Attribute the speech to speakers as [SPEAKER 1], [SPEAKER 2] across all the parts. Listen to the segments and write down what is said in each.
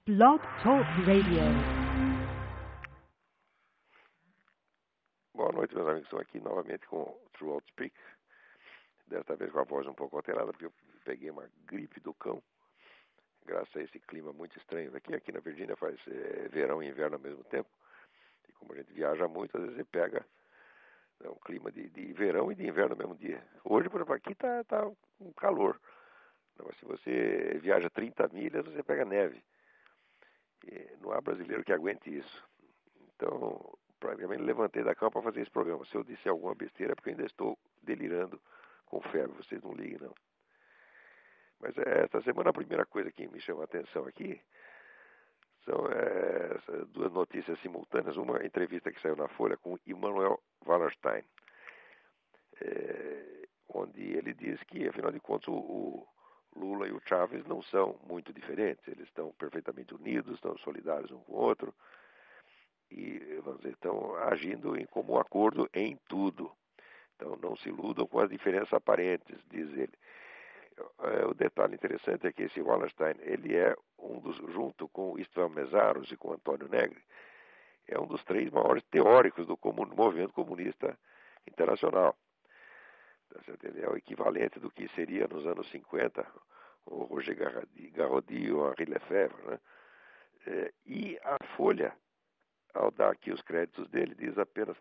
[SPEAKER 1] Blog Talk Radio.
[SPEAKER 2] Boa noite, meus amigos. Estou aqui novamente com o True Speak. Desta vez com a voz um pouco alterada, porque eu peguei uma gripe do cão. Graças a esse clima muito estranho daqui. Aqui na Virgínia faz verão e inverno ao mesmo tempo. E como a gente viaja muito, às vezes você pega um clima de verão e de inverno no mesmo dia. Hoje, por exemplo, aqui tá um calor. Mas se você viaja 30 milhas, você pega neve. E não há brasileiro que aguente isso. Então, praticamente levantei da cama para fazer esse programa. Se eu disser alguma besteira é porque eu ainda estou delirando com febre. Vocês não liguem, não. Mas esta semana a primeira coisa que me chama a atenção aqui são essas duas notícias simultâneas. Uma entrevista que saiu na Folha com Immanuel Wallerstein, onde ele diz que, afinal de contas, o Lula e o Chávez não são muito diferentes. Eles estão perfeitamente unidos, estão solidários um com o outro e, vamos dizer, estão agindo em comum acordo em tudo. Então, não se iludam com as diferenças aparentes, diz ele. O detalhe interessante é que esse Wallerstein, ele é junto com Istvan Mesaros e com Antônio Negri, é um dos três maiores teóricos do movimento comunista internacional. Ele é o equivalente do que seria nos anos 50 o Roger Garaudy ou Henri Lefebvre, né? E a Folha, ao dar aqui os créditos dele, diz apenas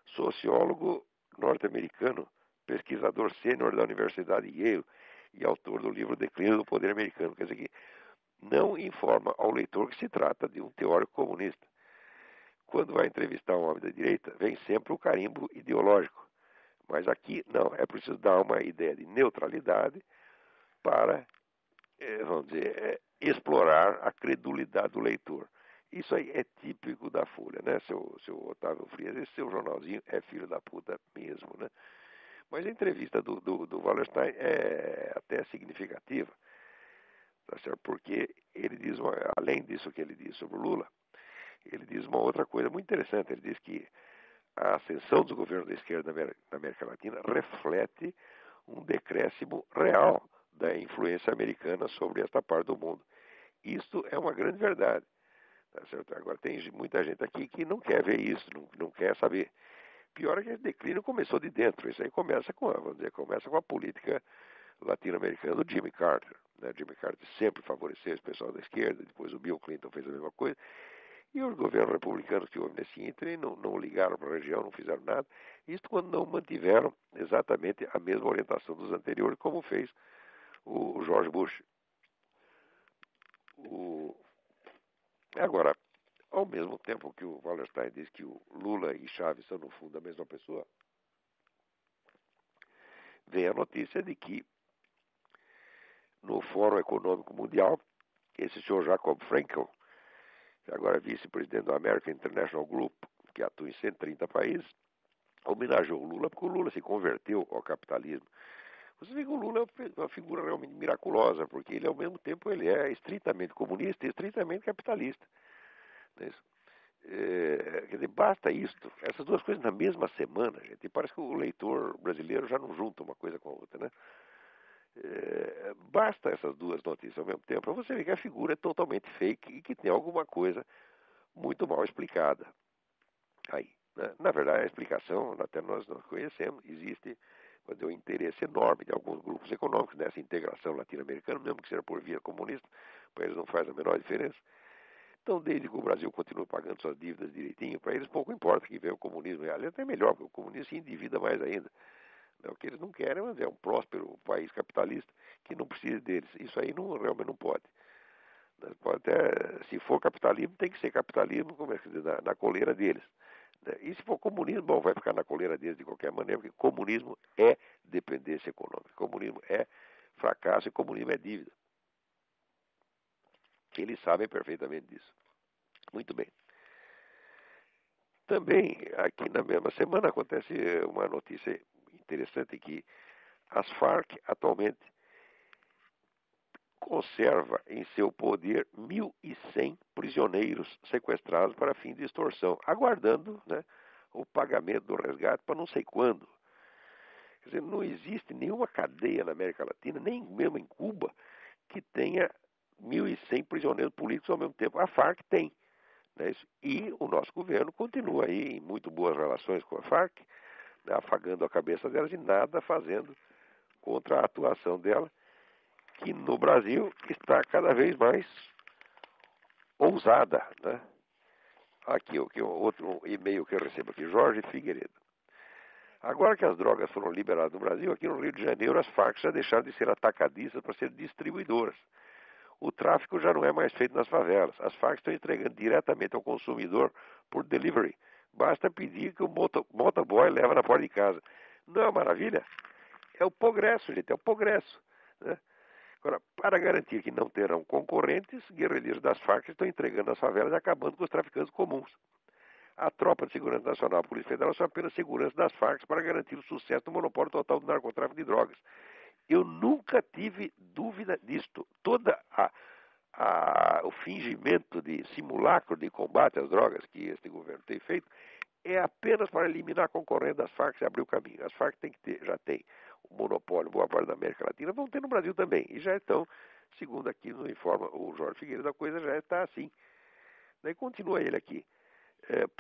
[SPEAKER 2] sociólogo norte-americano, pesquisador sênior da Universidade Yale e autor do livro Declínio do Poder Americano. Quer dizer que não informa ao leitor que se trata de um teórico comunista. Quando vai entrevistar um homem da direita, vem sempre o carimbo ideológico. Mas aqui, não, é preciso dar uma ideia de neutralidade para, vamos dizer, explorar a credulidade do leitor. Isso aí é típico da Folha, né, seu Otávio Frias? Esse seu jornalzinho é filho da puta mesmo, né? Mas a entrevista do Wallerstein é até significativa, tá certo? Porque ele diz, além disso que ele diz sobre o Lula, ele diz uma outra coisa muito interessante. Ele diz que a ascensão dos governos da esquerda na América Latina reflete um decréscimo real da influência americana sobre esta parte do mundo. Isso é uma grande verdade. Tá certo? Agora, tem muita gente aqui que não quer ver isso, não quer saber. Pior é que esse declínio começou de dentro. Isso aí começa com a política latino-americana do Jimmy Carter. Né? Jimmy Carter sempre favoreceu esse pessoal da esquerda, depois o Bill Clinton fez a mesma coisa. E os governos republicanos que houve nesse ínterim não ligaram para a região, não fizeram nada. Isso quando não mantiveram exatamente a mesma orientação dos anteriores, como fez o George Bush. Agora, ao mesmo tempo que o Wallerstein diz que o Lula e Chávez são, no fundo, a mesma pessoa, vem a notícia de que no Fórum Econômico Mundial, esse senhor Jacob Frenkel, que agora é vice-presidente do American International Group, que atua em 130 países, homenageou o Lula porque o Lula se converteu ao capitalismo. Você vê que o Lula é uma figura realmente miraculosa, porque ele, ao mesmo tempo, ele é estritamente comunista e estritamente capitalista. Não é isso? Quer dizer, basta isto, essas duas coisas na mesma semana, gente, e parece que o leitor brasileiro já não junta uma coisa com a outra, né? Basta essas duas notícias ao mesmo tempo para você ver que a figura é totalmente fake e que tem alguma coisa muito mal explicada aí, né? Na verdade, a explicação, até nós conhecemos, existe um interesse enorme de alguns grupos econômicos nessa integração latino-americana, mesmo que seja por via comunista, para eles não faz a menor diferença. Então, desde que o Brasil continue pagando suas dívidas direitinho, para eles pouco importa que venha o comunismo. Aliás, até melhor, porque o comunismo se endivida mais ainda. O que eles não querem é um próspero país capitalista que não precisa deles. Isso aí realmente não pode. Pode até, se for capitalismo, tem que ser capitalismo, como é que diz, na coleira deles. E se for comunismo, bom, vai ficar na coleira deles de qualquer maneira, porque comunismo é dependência econômica, comunismo é fracasso e comunismo é dívida. Eles sabem perfeitamente disso. Muito bem. Também, aqui na mesma semana, acontece uma notícia interessante que as Farc atualmente conserva em seu poder 1.100 prisioneiros sequestrados para fim de extorsão, aguardando, né, o pagamento do resgate para não sei quando. Quer dizer, não existe nenhuma cadeia na América Latina, nem mesmo em Cuba, que tenha 1.100 prisioneiros políticos ao mesmo tempo. A Farc tem. Né? E o nosso governo continua aí em muito boas relações com a Farc, né? Afagando a cabeça delas e nada fazendo contra a atuação dela, que no Brasil está cada vez mais ousada. Né? Aqui, outro e-mail que eu recebo aqui, Jorge Figueiredo. Agora que as drogas foram liberadas no Brasil, aqui no Rio de Janeiro, as Farc já deixaram de ser atacadistas para ser distribuidoras. O tráfico já não é mais feito nas favelas. As Farc estão entregando diretamente ao consumidor por delivery. Basta pedir que o motoboy leva na porta de casa. Não é uma maravilha? É o progresso, gente, é o progresso. Né? Agora, para garantir que não terão concorrentes, guerrilheiros das Farc estão entregando nas favelas e acabando com os traficantes comuns. A Tropa de Segurança Nacional, a Polícia Federal, são apenas segurança das Farc para garantir o sucesso do monopólio total do narcotráfico de drogas. Eu nunca tive dúvida disto. O fingimento de simulacro de combate às drogas que este governo tem feito é apenas para eliminar a concorrência das Farc e abrir o caminho. As Farc já tem o monopólio, boa parte da América Latina, vão ter no Brasil também. E já estão, segundo aqui nos informa o Jorge Figueiredo, a coisa já está assim. Daí continua ele aqui.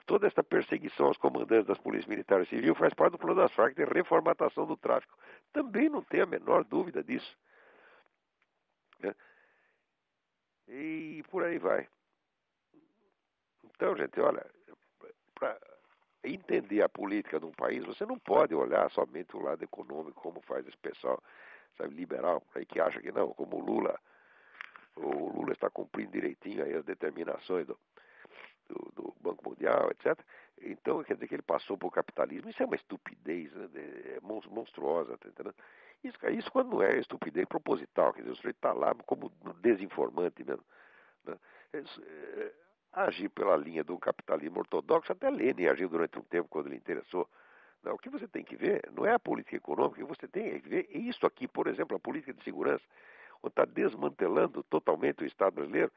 [SPEAKER 2] Toda esta perseguição aos comandantes das polícias militares e civil faz parte do plano das Farc de reformatação do tráfico. Também não tenho a menor dúvida disso. Né? E por aí vai. Então, gente, olha, para entender a política de um país, você não pode olhar somente o lado econômico, como faz esse pessoal, sabe, liberal, aí que acha que não, como o Lula está cumprindo direitinho aí as determinações do Banco Mundial, etc. Então, quer dizer que ele passou por capitalismo. Isso é uma estupidez, né? Monstruosa, tá entendendo? Isso quando não é estupidez proposital, quer dizer, o sujeito está lá como desinformante mesmo. Né? Agir pela linha do capitalismo ortodoxo, até Lenin agiu durante um tempo quando lhe interessou. Não, o que você tem que ver não é a política econômica, o que você tem que ver é isso aqui, por exemplo, a política de segurança, onde está desmantelando totalmente o Estado brasileiro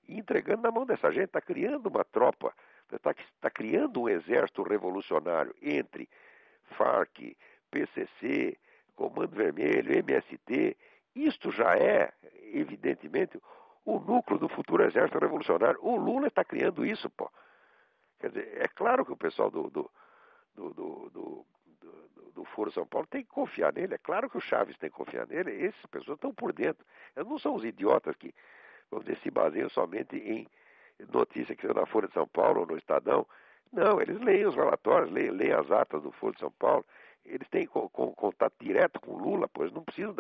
[SPEAKER 2] e entregando na mão dessa gente, está criando uma tropa, está criando um exército revolucionário entre Farc, PCC, Comando Vermelho, MST. Isto já é, evidentemente, o núcleo do futuro exército revolucionário. O Lula está criando isso, pô. Quer dizer, é claro que o pessoal do Foro São Paulo tem que confiar nele. É claro que o Chaves tem que confiar nele. Essas pessoas estão por dentro. Eles não são os idiotas que, vamos dizer, se baseiam somente em notícia que saiu na Folha de São Paulo ou no Estadão. Não, eles leem os relatórios, leem as atas do Foro de São Paulo. Eles têm contato direto com o Lula, pois não precisam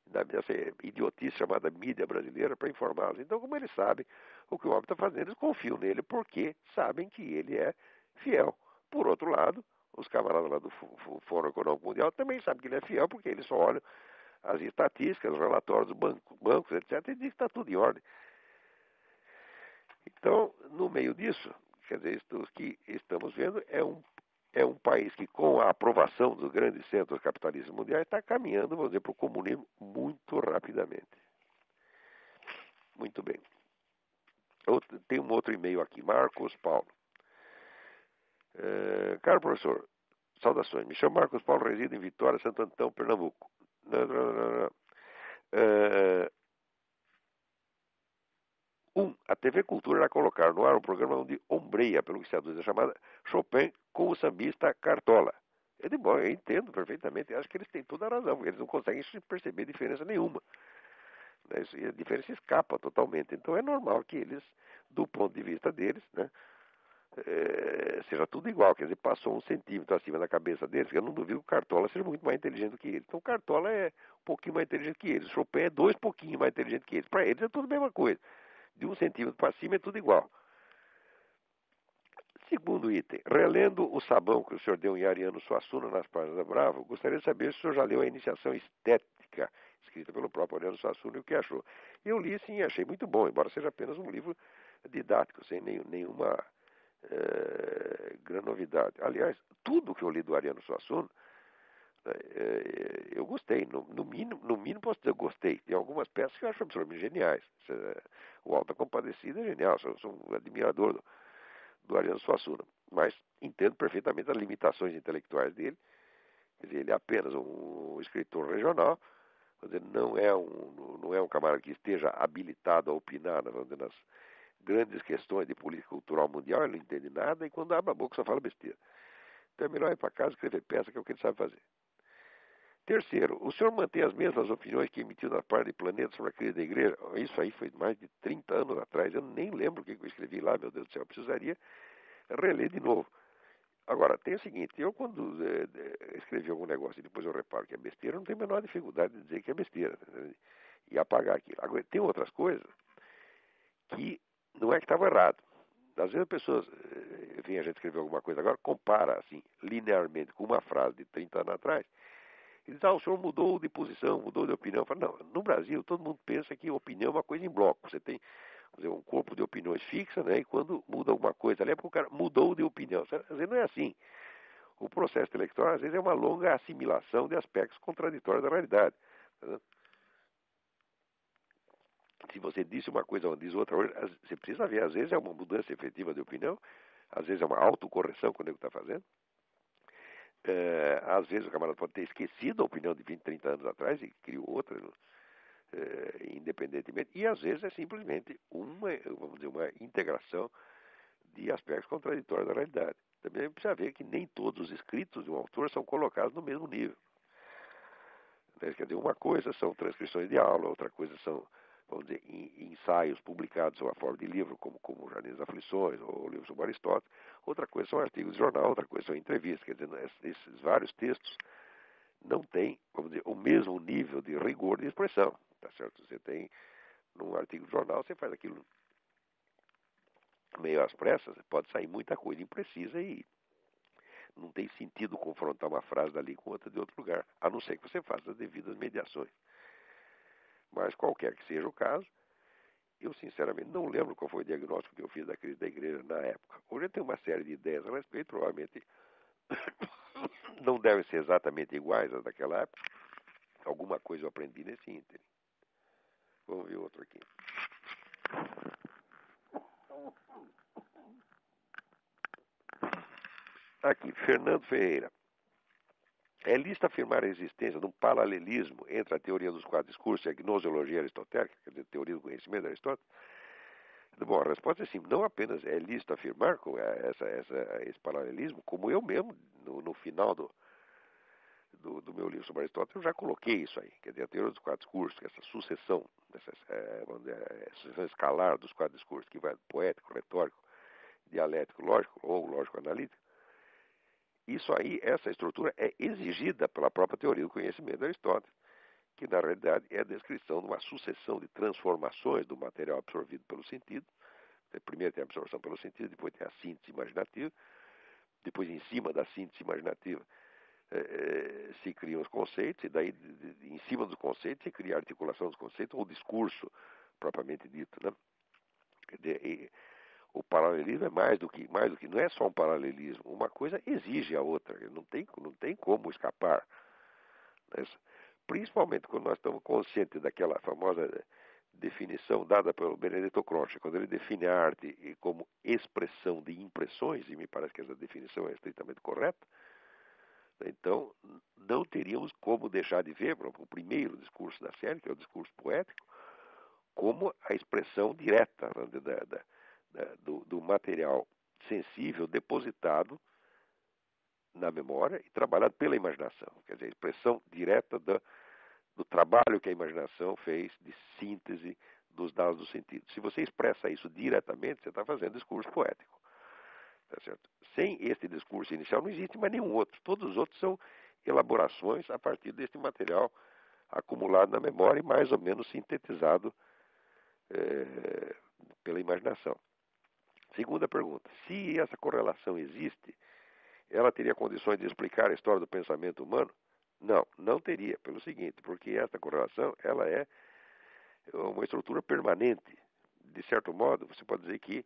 [SPEAKER 2] dessa idiotice chamada mídia brasileira para informá-los. Então, como eles sabem o que o homem está fazendo, eles confiam nele porque sabem que ele é fiel. Por outro lado, os camaradas lá do Fórum Econômico Mundial também sabem que ele é fiel porque eles só olham as estatísticas, os relatórios dos bancos, etc., e dizem que está tudo em ordem. Então, no meio disso, quer dizer, isso que estamos vendo é um país que, com a aprovação dos grandes centros capitalistas mundiais, está caminhando, vamos dizer, para o comunismo muito rapidamente. Muito bem. Tem um outro e-mail aqui, Marcos Paulo. Caro professor, saudações. Me chamo Marcos Paulo, resido em Vitória, Santo Antão, Pernambuco. A TV Cultura irá colocar no ar um programa onde ombreia, pelo que se aduz, a chamada Chopin com o sambista Cartola. Eu entendo perfeitamente, acho que eles têm toda a razão, porque eles não conseguem perceber diferença nenhuma. Né? A diferença escapa totalmente. Então é normal que eles, do ponto de vista deles, né, seja tudo igual. Quer dizer, passou 1 centímetro acima da cabeça deles, eu não duvido que o Cartola seja muito mais inteligente do que eles. Então o Cartola é um pouquinho mais inteligente que eles, o Chopin é 2 pouquinho mais inteligente que eles. Para eles é tudo a mesma coisa. De 1 centímetro para cima é tudo igual. Segundo item, relendo o sabão que o senhor deu em Ariano Suassuna nas páginas da Bravo, gostaria de saber se o senhor já leu a Iniciação Estética, escrita pelo próprio Ariano Suassuna, e o que achou. Eu li sim, achei muito bom, embora seja apenas um livro didático, sem nenhuma grande novidade. Aliás, tudo que eu li do Ariano Suassuna, eu gostei. No mínimo posso dizer, eu gostei. Tem algumas peças que eu acho absolutamente geniais. O Alta Compadecida é genial, sou um admirador do Ariano Suassuna, mas entendo perfeitamente as limitações intelectuais dele. Quer dizer, ele é apenas um escritor regional, Quer dizer, não é um camarada que esteja habilitado a opinar, vamos dizer, nas grandes questões de política cultural mundial, ele não entende nada, e quando abre a boca só fala besteira. Então é melhor ir para casa e escrever peça, que é o que ele sabe fazer. Terceiro, o senhor mantém as mesmas opiniões que emitiu na parte de Planeta sobre a crise da igreja? Isso aí foi mais de 30 anos atrás, eu nem lembro o que eu escrevi lá, meu Deus do céu, eu precisaria reler de novo. Agora, tem o seguinte, eu quando escrevi algum negócio e depois eu reparo que é besteira, eu não tenho a menor dificuldade de dizer que é besteira, né? E apagar aquilo. Agora, tem outras coisas que não é que estava errado. Às vezes as pessoas, enfim, a gente escreveu alguma coisa agora, compara, assim, linearmente com uma frase de 30 anos atrás, e diz, o senhor mudou de posição, mudou de opinião. Eu falo, não, no Brasil todo mundo pensa que opinião é uma coisa em bloco. Você tem um corpo de opiniões fixa, né? E quando muda alguma coisa ali é porque o cara mudou de opinião. Às vezes não é assim. O processo eleitoral, às vezes, é uma longa assimilação de aspectos contraditórios da realidade. Né? Se você disse uma coisa ou diz outra, você precisa ver. Às vezes é uma mudança efetiva de opinião, às vezes é uma autocorreção que o nego está fazendo. Às vezes o camarada pode ter esquecido a opinião de 20, 30 anos atrás e criou outra, independentemente. E às vezes é simplesmente vamos dizer, uma integração de aspectos contraditórios da realidade. Também precisa ver que nem todos os escritos de um autor são colocados no mesmo nível. Né? Quer dizer, uma coisa são transcrições de aula, outra coisa são, vamos dizer, ensaios publicados sob a forma de livro, como o Jardim das Aflições ou o livro sobre Aristóteles. Outra coisa são artigos de jornal, outra coisa são entrevistas. Quer dizer, esses vários textos não têm, vamos dizer, o mesmo nível de rigor de expressão. Tá certo? Você tem, num artigo de jornal, você faz aquilo meio às pressas, pode sair muita coisa imprecisa e não tem sentido confrontar uma frase dali com outra de outro lugar, a não ser que você faça as devidas mediações. Mas qualquer que seja o caso, eu sinceramente não lembro qual foi o diagnóstico que eu fiz da crise da igreja na época. Hoje eu tenho uma série de ideias a respeito, provavelmente não devem ser exatamente iguais às daquela época. Alguma coisa eu aprendi nesse ínterim. Vamos ver outro aqui. Aqui, Fernando Ferreira. É lícito afirmar a existência de um paralelismo entre a teoria dos quatro discursos e a gnoseologia aristotélica, quer dizer, a teoria do conhecimento de Aristóteles? Bom, a resposta é sim. Não apenas é lícito afirmar esse paralelismo, como eu mesmo, no final do meu livro sobre Aristóteles, eu já coloquei isso aí. Quer dizer, a teoria dos quatro discursos, essa sucessão, sucessão escalar dos quatro discursos, que vai do poético, retórico, dialético, lógico ou lógico-analítico. Isso aí, essa estrutura é exigida pela própria teoria do conhecimento de Aristóteles, que na realidade é a descrição de uma sucessão de transformações do material absorvido pelo sentido. Primeiro tem a absorção pelo sentido, depois tem a síntese imaginativa, depois em cima da síntese imaginativa se criam os conceitos, e daí em cima dos conceitos se cria a articulação dos conceitos, ou o discurso propriamente dito. Né? Quer dizer, o paralelismo é mais do que, não é só um paralelismo, uma coisa exige a outra, não tem como escapar. Né? Principalmente quando nós estamos conscientes daquela famosa definição dada pelo Benedetto Croce, quando ele define a arte como expressão de impressões, e me parece que essa definição é estritamente correta. Então, não teríamos como deixar de ver, por exemplo, o primeiro discurso da série, que é o discurso poético, como a expressão direta, né, do material sensível depositado na memória e trabalhado pela imaginação. Quer dizer, a expressão direta do trabalho que a imaginação fez de síntese dos dados do sentido. Se você expressa isso diretamente, você está fazendo discurso poético. Tá certo? Sem este discurso inicial não existe mais nenhum outro. Todos os outros são elaborações a partir deste material acumulado na memória e mais ou menos sintetizado pela imaginação. Segunda pergunta. Se essa correlação existe, ela teria condições de explicar a história do pensamento humano? Não, não teria. Pelo seguinte, porque essa correlação ela é uma estrutura permanente. De certo modo, você pode dizer que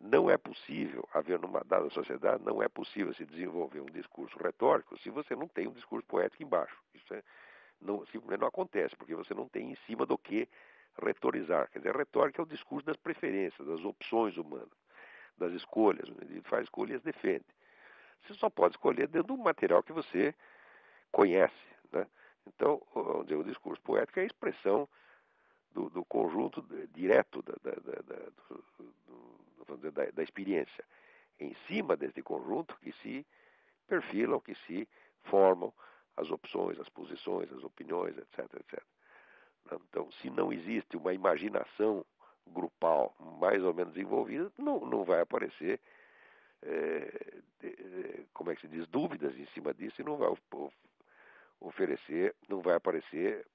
[SPEAKER 2] não é possível haver numa dada sociedade, não é possível se desenvolver um discurso retórico se você não tem um discurso poético embaixo. Isso simplesmente não acontece, porque você não tem em cima do que retorizar. Quer dizer, a retórica é o discurso das preferências, das opções humanas, das escolhas. Ele faz escolhas e as defende. Você só pode escolher dentro do material que você conhece. Né? Então, vamos dizer, o discurso poético é a expressão do conjunto direto vamos dizer, da experiência. Em cima desse conjunto que se perfilam, que se formam as opções, as posições, as opiniões, etc, etc. Então, se não existe uma imaginação grupal mais ou menos envolvida, não vai aparecer, como é que se diz, dúvidas em cima disso e não vai oferecer, não vai aparecer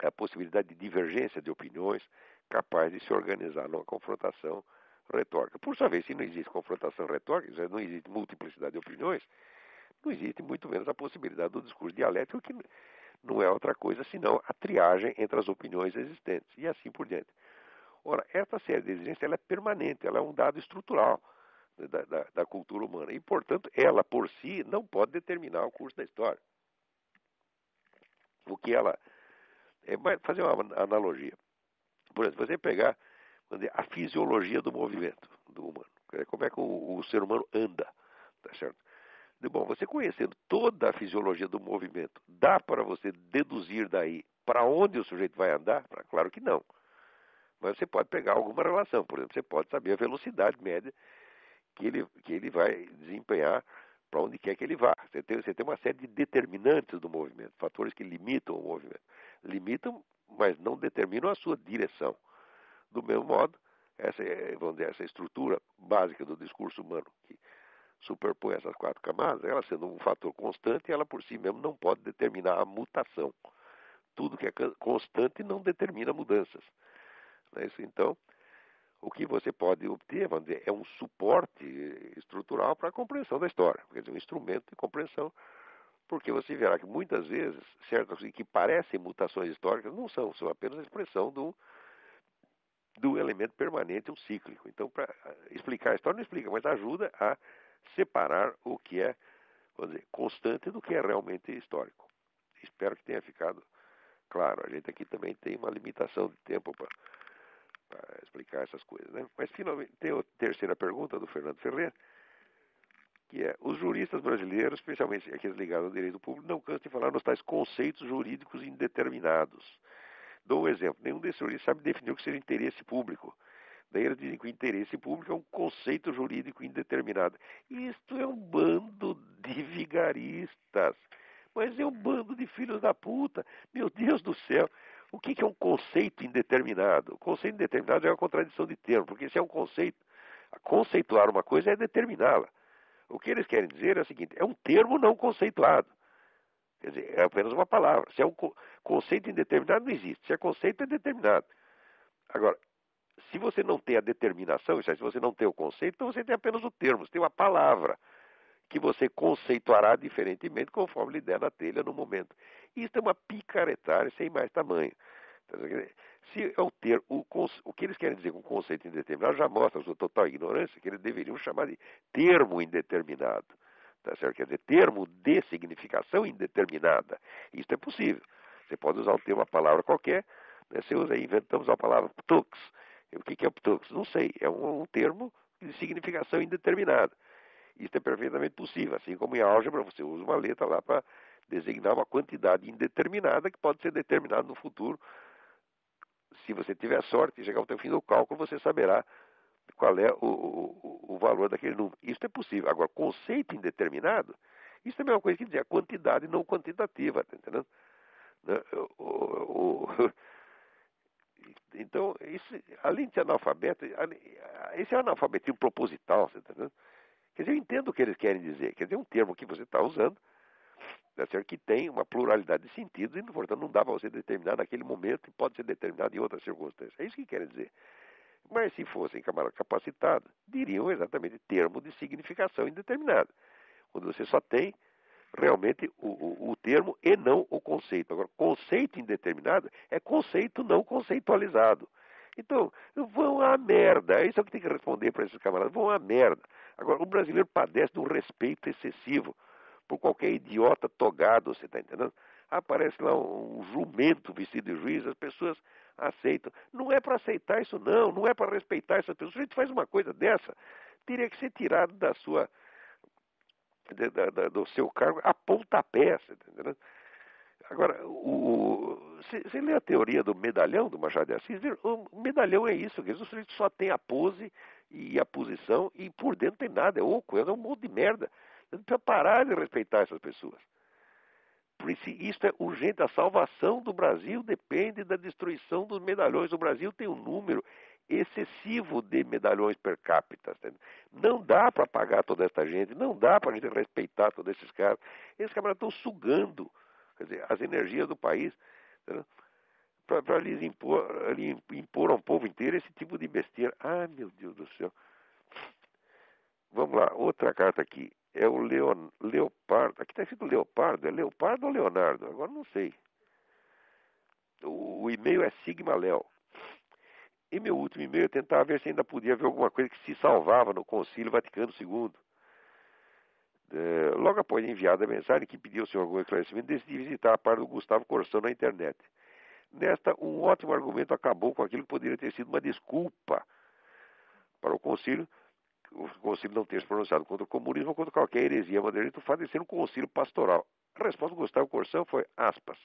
[SPEAKER 2] a possibilidade de divergência de opiniões capaz de se organizar numa confrontação retórica. Por sua vez, se não existe confrontação retórica, se não existe multiplicidade de opiniões, não existe muito menos a possibilidade do discurso dialético, que não é outra coisa senão a triagem entre as opiniões existentes, e assim por diante. Ora, essa série de exigências ela é permanente, ela é um dado estrutural da cultura humana, e, portanto, ela por si não pode determinar o curso da história. O que ela fazer uma analogia. Por exemplo, você pegar, vamos dizer, a fisiologia do movimento do humano. Como é que o ser humano anda, tá certo? Bom, você conhecendo toda a fisiologia do movimento, dá para você deduzir daí para onde o sujeito vai andar? Claro que não. Mas você pode pegar alguma relação. Por exemplo, você pode saber a velocidade média que ele vai desempenhar para onde quer que ele vá. Você tem uma série de determinantes do movimento, fatores que limitam o movimento. Limitam, mas não determinam a sua direção. Do mesmo modo, vamos dizer, essa estrutura básica do discurso humano, que superpõe essas 4 camadas, ela sendo um fator constante, ela por si mesma não pode determinar a mutação. Tudo que é constante não determina mudanças. Não é isso? Então, o que você pode obter, vamos dizer, é um suporte estrutural para a compreensão da história, quer dizer, um instrumento de compreensão, porque você verá que muitas vezes certas coisas que parecem mutações históricas não são apenas a expressão do elemento permanente, um cíclico. Então, para explicar a história, não explica, mas ajuda a separar o que é, vamos dizer, constante do que é realmente histórico. Espero que tenha ficado claro. A gente aqui também tem uma limitação de tempo para explicar essas coisas, né? Mas, finalmente, tem a terceira pergunta do Fernando Ferreira, que é: os juristas brasileiros, especialmente aqueles ligados ao direito público, não cansam de falar nos tais conceitos jurídicos indeterminados. Dou um exemplo: nenhum desses juristas sabe definir o que seja interesse público. Daí eles dizem que o interesse público é um conceito jurídico indeterminado. Isto é um bando de vigaristas. Mas é um bando de filhos da puta. Meu Deus do céu. O que é um conceito indeterminado? O conceito indeterminado é uma contradição de termo, porque se é um conceito, conceituar uma coisa é determiná-la. O que eles querem dizer é o seguinte: é um termo não conceituado. Quer dizer, é apenas uma palavra. Se é um conceito indeterminado, não existe. Se é conceito, é determinado. Agora, se você não tem a determinação, isso é, se você não tem o conceito, então você tem apenas o termo, você tem uma palavra que você conceituará diferentemente conforme lhe der na telha no momento. Isso é uma picaretagem sem mais tamanho. Se é o que eles querem dizer com conceito indeterminado já mostra a sua total ignorância, que eles deveriam chamar de termo indeterminado. Tá certo? Quer dizer, termo de significação indeterminada. Isso é possível. Você pode usar uma palavra qualquer, né? Você usa aí, inventamos a palavra ptux. O que é ptux? Não sei. É um termo de significação indeterminada. Isso é perfeitamente possível. Assim como em álgebra, você usa uma letra lá para designar uma quantidade indeterminada que pode ser determinada no futuro. Se você tiver sorte e chegar ao fim do cálculo, você saberá qual é o valor daquele número. Isso é possível. Agora, conceito indeterminado, isso é a mesma coisa que dizer a quantidade não quantitativa, tá entendendo? Então, isso, além de ser analfabeto, esse é um analfabetismo proposital, você tá entendendo? Quer dizer, eu entendo o que eles querem dizer. Quer dizer, um termo que você está usando, tá certo, que tem uma pluralidade de sentidos e, portanto, não dá para você determinar naquele momento e pode ser determinado em outras circunstâncias. É isso que querem dizer. Mas se fossem camaradas capacitados, diriam exatamente termo de significação indeterminada, quando você só tem realmente o termo e não o conceito. Agora, conceito indeterminado é conceito não conceitualizado. Então, vão à merda. É isso que tem que responder para esses camaradas. Vão à merda. Agora, o brasileiro padece de um respeito excessivo por qualquer idiota togado, você está entendendo? Aparece lá um jumento vestido de juiz, as pessoas aceitam. Não é para aceitar isso, não é para respeitar essas pessoas. Se a gente faz uma coisa dessa, teria que ser tirado da sua, do seu cargo a pontapé, você tá entendendo? Agora, você lê a teoria do medalhão do Machado de Assis, o medalhão é isso, o sujeito só tem a pose e a posição e por dentro tem nada, é oco, é um monte de merda. Você precisa parar de respeitar essas pessoas. Por isso é urgente, a salvação do Brasil depende da destruição dos medalhões. O Brasil tem um número excessivo de medalhões per capita. Não dá para pagar toda essa gente, não dá para a gente respeitar todos esses caras. Esses caras estão sugando, quer dizer, as energias do país para lhes impor ao povo inteiro esse tipo de besteira. Ah, meu Deus do céu. Vamos lá, outra carta aqui. É o Leopardo. Aqui está escrito Leopardo. É Leopardo ou Leonardo? Agora não sei. O e-mail é Sigma Léo. E meu último e-mail eu tentava ver se ainda podia ver alguma coisa que se salvava no Concílio Vaticano II. Logo após enviada a mensagem que pediu ao senhor algum esclarecimento, decidi visitar a parte do Gustavo Corsão na internet. Nesta, um ótimo argumento acabou com aquilo que poderia ter sido uma desculpa para o concílio não ter se pronunciado contra o comunismo ou contra qualquer heresia madeirista, o fato de ser um concílio pastoral. A resposta do Gustavo Corsão foi, aspas,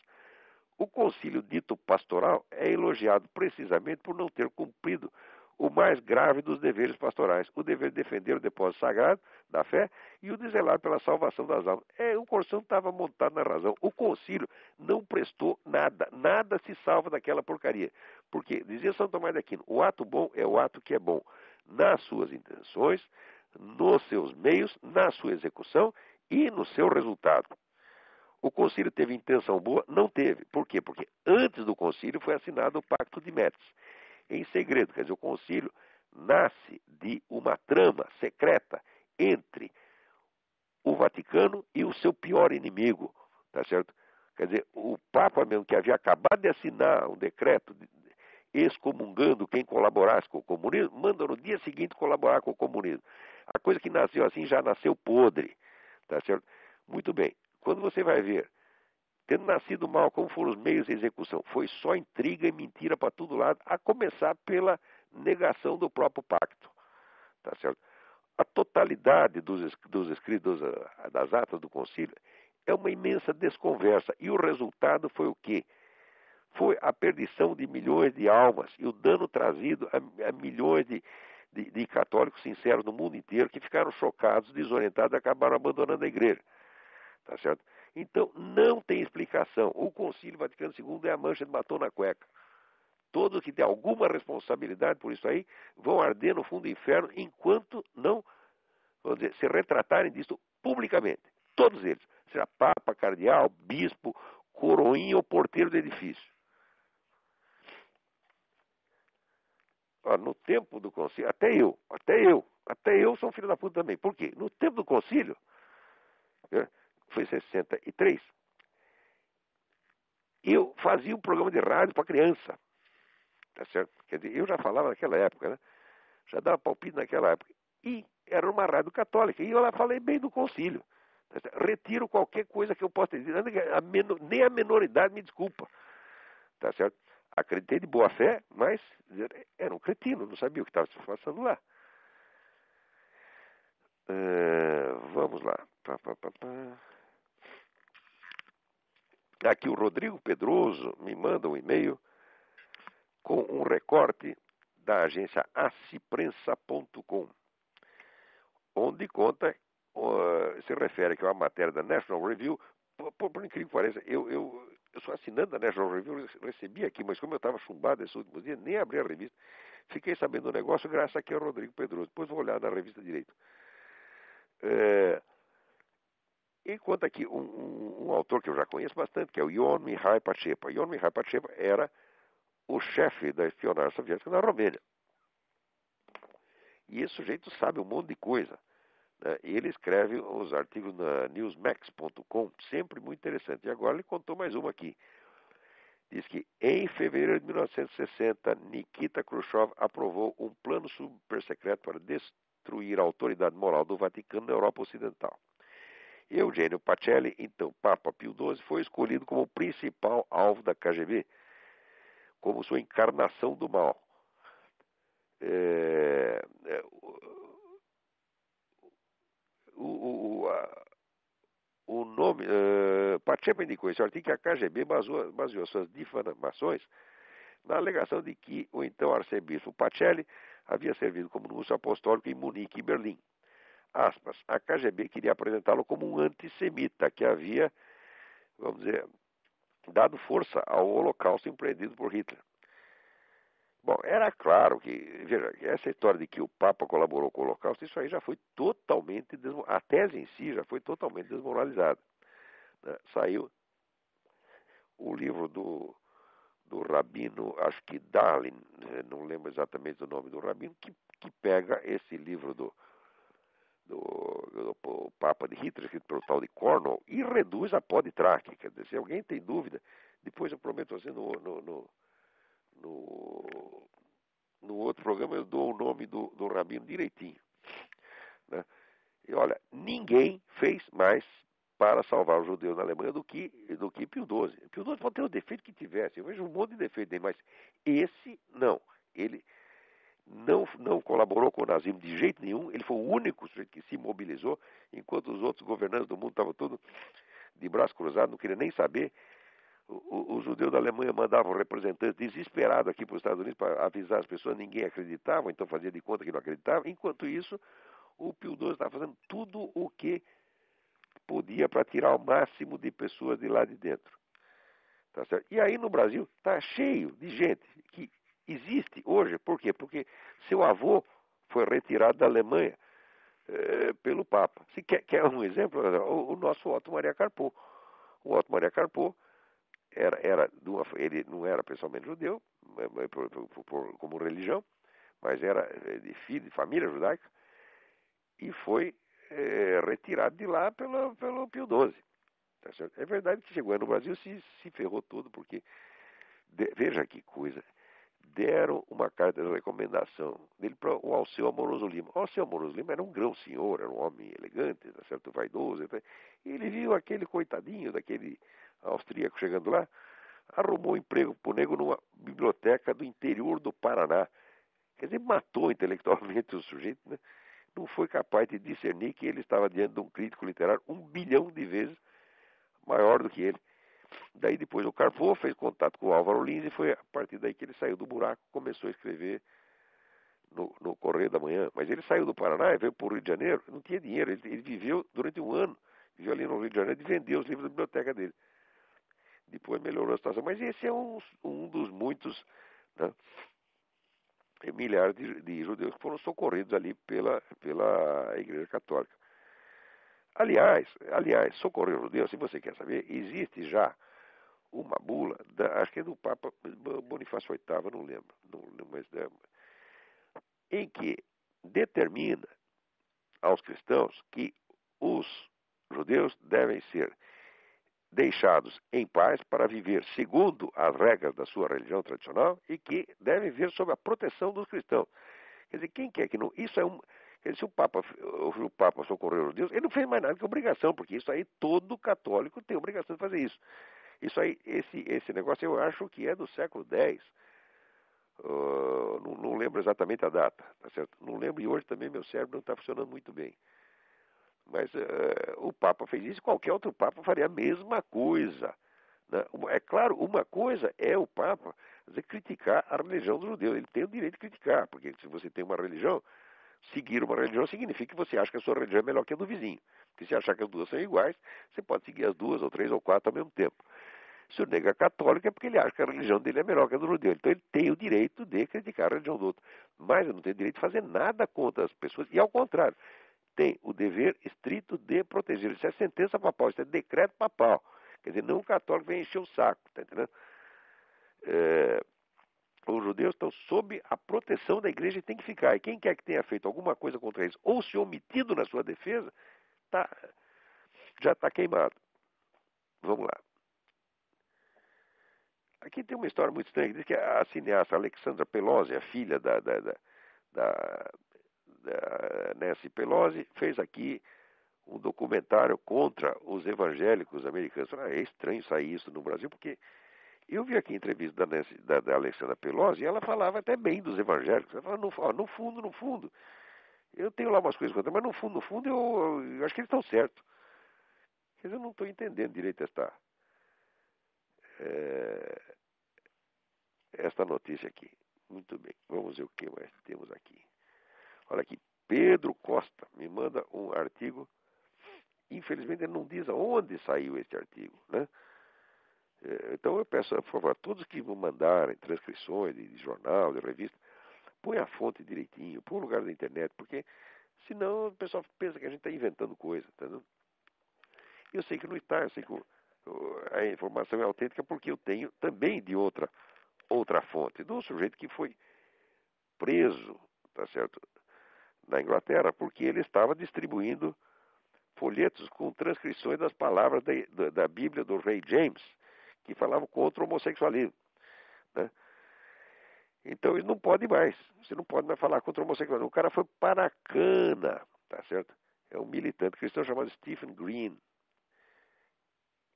[SPEAKER 2] o concílio dito pastoral é elogiado precisamente por não ter cumprido o mais grave dos deveres pastorais, o dever de defender o depósito sagrado da fé e o de zelar pela salvação das almas. O Corsão estava montado na razão. O concílio não prestou nada, nada se salva daquela porcaria. Porque, dizia São Tomás de Aquino, o ato bom é o ato que é bom nas suas intenções, nos seus meios, na sua execução e no seu resultado. O concílio teve intenção boa? Não teve. Por quê? Porque antes do concílio foi assinado o Pacto de Metz, em segredo. Quer dizer, o concílio nasce de uma trama secreta entre o Vaticano e o seu pior inimigo, tá certo? Quer dizer, o Papa mesmo, que havia acabado de assinar um decreto excomungando quem colaborasse com o comunismo, manda no dia seguinte colaborar com o comunismo. A coisa que nasceu assim já nasceu podre, tá certo? Muito bem. Quando você vai ver, tendo nascido mal, como foram os meios de execução, foi só intriga e mentira para todo lado, a começar pela negação do próprio pacto, tá certo? A totalidade dos escritos, das atas do concílio, é uma imensa desconversa. E o resultado foi o quê? Foi a perdição de milhões de almas e o dano trazido a milhões de católicos sinceros no mundo inteiro que ficaram chocados, desorientados e acabaram abandonando a igreja. Tá certo? Então, não tem explicação. O Concílio Vaticano II é a mancha de batom na cueca. Todos que têm alguma responsabilidade por isso aí vão arder no fundo do inferno enquanto não, vamos dizer, se retratarem disso publicamente. Todos eles. Seja papa, cardeal, bispo, coroinha ou porteiro do edifício. No tempo do concílio, até eu sou um filho da puta também. Por quê? No tempo do concílio, foi 63, eu fazia um programa de rádio para criança. Tá certo? Quer dizer, eu já falava naquela época, né? Já dava palpite naquela época. E era uma rádio católica. E eu lá falei bem do concílio. Tá, retiro qualquer coisa que eu possa dizer. Nem a menoridade me desculpa. Tá certo? Acreditei de boa fé, mas era um cretino, não sabia o que estava se passando lá. Vamos lá. Aqui o Rodrigo Pedroso me manda um e-mail com um recorte da agência aciprensa.com, onde conta, se refere aqui a uma matéria da National Review. Por incrível que pareça, eu sou assinante da National Review, recebi aqui, mas como eu estava chumbado esses últimos dias, nem abri a revista. Fiquei sabendo do negócio graças aqui ao Rodrigo Pedroso. Depois vou olhar na revista direito. E conta aqui um autor que eu já conheço bastante, que é o Ion Mihai Pacepa. Ion Mihai Pacepa era o chefe da espionagem soviética na Romênia. E esse sujeito sabe um monte de coisa. Né? Ele escreve os artigos na newsmax.com, sempre muito interessante. E agora ele contou mais uma aqui. Diz que em fevereiro de 1960, Nikita Khrushchev aprovou um plano supersecreto para destruir a autoridade moral do Vaticano na Europa Ocidental. Eugênio Pacelli, então Papa Pio XII, foi escolhido como o principal alvo da KGB, como sua encarnação do mal. O nome Shepard indicou esse artigo que a KGB baseou suas difamações na alegação de que o então arcebispo Pacelli havia servido como núncio apostólico em Munique e Berlim. Aspas, a KGB queria apresentá-lo como um antissemita que havia, vamos dizer, dado força ao holocausto empreendido por Hitler. Bom, era claro que, veja, essa história de que o Papa colaborou com o Holocausto, isso aí já foi totalmente, a tese em si já foi totalmente desmoralizada. Né? Saiu o livro do rabino, acho que Dalin, não lembro exatamente o nome do rabino, que pega esse livro do Papa de Hitler, escrito pelo tal de Cornwall, e reduz a pó de traque. Quer dizer, se alguém tem dúvida, depois eu prometo assim no outro programa eu dou o nome do rabino direitinho. Né? E olha, ninguém fez mais para salvar os judeus na Alemanha do que Pio XII. Pio XII pode ter o defeito que tivesse, eu vejo um monte de defeito dele, mas esse não. Ele não colaborou com o nazismo de jeito nenhum, ele foi o único sujeito que se mobilizou, enquanto os outros governantes do mundo estavam todos de braço cruzado, não queriam nem saber. Os judeus da Alemanha mandavam representantes desesperados aqui para os Estados Unidos para avisar as pessoas, ninguém acreditava, então fazia de conta que não acreditava. Enquanto isso, o Pio XII estava fazendo tudo o que podia para tirar o máximo de pessoas de lá de dentro. Tá certo? E aí no Brasil está cheio de gente que existe hoje. Por quê? Porque seu avô foi retirado da Alemanha pelo Papa. Se quer um exemplo, o nosso Otto Maria Carpo. O Otto Maria Carpo ele não era pessoalmente judeu, como religião, mas era de filho de família judaica, e foi retirado de lá pelo Pio XII. Tá certo? É verdade que chegou no Brasil se ferrou tudo, porque, veja que coisa, deram uma carta de recomendação dele para o Alceu Amoroso Lima. O Alceu Amoroso Lima era um grão senhor, era um homem elegante, tá certo? Vaidoso. E ele viu aquele coitadinho daquele austríaco chegando lá, arrumou emprego para o nego numa biblioteca do interior do Paraná. Quer dizer, matou intelectualmente o sujeito, né? Não foi capaz de discernir que ele estava diante de um crítico literário 1 bilhão de vezes maior do que ele. Daí depois o Carpo fez contato com o Álvaro Lins e foi a partir daí que ele saiu do buraco e começou a escrever no Correio da Manhã. Mas ele saiu do Paraná e veio para o Rio de Janeiro, não tinha dinheiro, ele viveu durante um ano, viveu ali no Rio de Janeiro e vendeu os livros da biblioteca dele. Depois melhorou a situação. Mas esse é um dos muitos, né, milhares de judeus que foram socorridos ali pela Igreja Católica. Aliás, socorrer os judeus, se você quer saber, existe já uma bula, acho que é do Papa Bonifácio VIII, não lembro, mas em que determina aos cristãos que os judeus devem ser deixados em paz para viver segundo as regras da sua religião tradicional e que devem viver sob a proteção dos cristãos. Quer dizer, quem quer que não... Isso é um... Quer dizer, se o Papa socorreu os judeus, ele não fez mais nada que obrigação, porque isso aí todo católico tem obrigação de fazer isso. Isso aí, esse negócio eu acho que é do século X. Não lembro exatamente a data, tá certo? Não lembro, e hoje também meu cérebro não está funcionando muito bem. Mas o Papa fez isso, qualquer outro Papa faria a mesma coisa. Né? É claro, uma coisa é o Papa dizer, criticar a religião dos judeus. Ele tem o direito de criticar, porque se você tem uma religião, seguir uma religião significa que você acha que a sua religião é melhor que a do vizinho. Porque se achar que as duas são iguais, você pode seguir as duas, ou três, ou quatro ao mesmo tempo. Se o nego é católico é porque ele acha que a religião dele é melhor que a do judeu. Então ele tem o direito de criticar a religião do outro. Mas ele não tem direito de fazer nada contra as pessoas. E ao contrário, tem o dever estrito de proteger. Isso é sentença papal, isso é decreto papal. Quer dizer, não o católico vem encher o saco, tá entendendo? Os judeus estão sob a proteção da igreja e tem que ficar. E quem quer que tenha feito alguma coisa contra eles ou se omitido na sua defesa, já está queimado. Vamos lá. Aqui tem uma história muito estranha, que diz que a cineasta Alexandra Pelosi, a filha da Nancy Pelosi, fez aqui um documentário contra os evangélicos americanos. É estranho sair isso no Brasil, porque eu vi aqui a entrevista da Alexandra Pelosi e ela falava até bem dos evangélicos. Ela falava, no fundo, eu tenho lá umas coisas contra, mas no fundo, eu acho que eles estão certos. Quer dizer, eu não estou entendendo direito esta esta notícia aqui. Muito bem, vamos ver o que mais temos aqui. Olha aqui, Pedro Costa me manda um artigo. Infelizmente ele não diz aonde saiu este artigo, né? Então eu peço, por favor, a todos que vão mandarem transcrições de jornal, de revista, põe a fonte direitinho, põe o lugar da internet, porque senão o pessoal pensa que a gente está inventando coisa, entendeu? Eu sei que não está, eu sei que a informação é autêntica porque eu tenho também de outra fonte, de um sujeito que foi preso, tá certo, na Inglaterra, porque ele estava distribuindo folhetos com transcrições das palavras da Bíblia do rei James, que falavam contra o homossexualismo, né? Então ele não pode mais, você não pode mais falar contra o homossexualismo. O cara foi para a cana, tá certo? É um militante cristão chamado Stephen Green.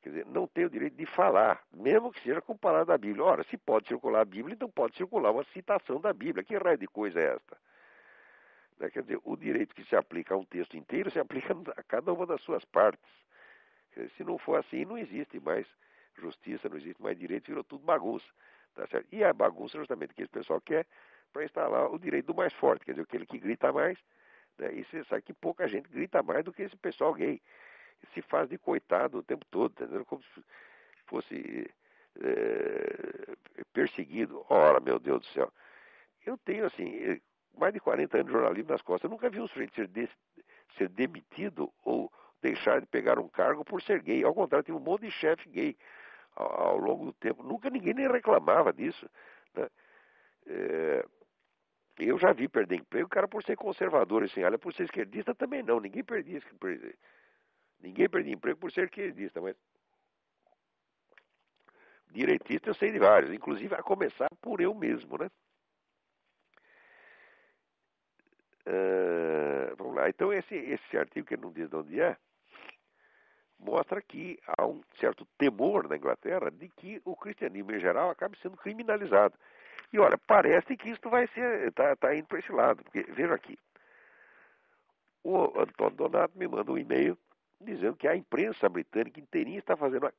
[SPEAKER 2] Quer dizer, não tem o direito de falar, mesmo que seja com palavras da Bíblia. Ora, se pode circular a Bíblia, então pode circular uma citação da Bíblia. Que raio de coisa é esta? Quer dizer, o direito que se aplica a um texto inteiro se aplica a cada uma das suas partes. Se não for assim, não existe mais justiça, não existe mais direito, virou tudo bagunça. Tá certo? E a bagunça justamente que esse pessoal quer para instalar o direito do mais forte, quer dizer, aquele que grita mais, né? E você sabe que pouca gente grita mais do que esse pessoal gay. Se faz de coitado o tempo todo, entendeu? Como se fosse perseguido. Ora, meu Deus do céu. Eu tenho, assim, mais de 40 anos de jornalismo nas costas. Eu nunca vi um sujeito ser demitido ou deixar de pegar um cargo por ser gay. Ao contrário, tem um monte de chefe gay ao longo do tempo. Nunca ninguém nem reclamava disso, né? Eu já vi perder emprego, o cara por ser conservador, assim, olha, por ser esquerdista também não. Ninguém perdia emprego por ser esquerdista, mas direitista eu sei de vários, inclusive a começar por eu mesmo, né? Vamos lá. Então esse artigo, que não diz de onde é, mostra que há um certo temor na Inglaterra de que o cristianismo em geral acabe sendo criminalizado. E olha, parece que isso vai ser, tá indo para esse lado, porque veja aqui, o Antônio Donato me manda um e-mail dizendo que a imprensa britânica inteirinha está fazendo uma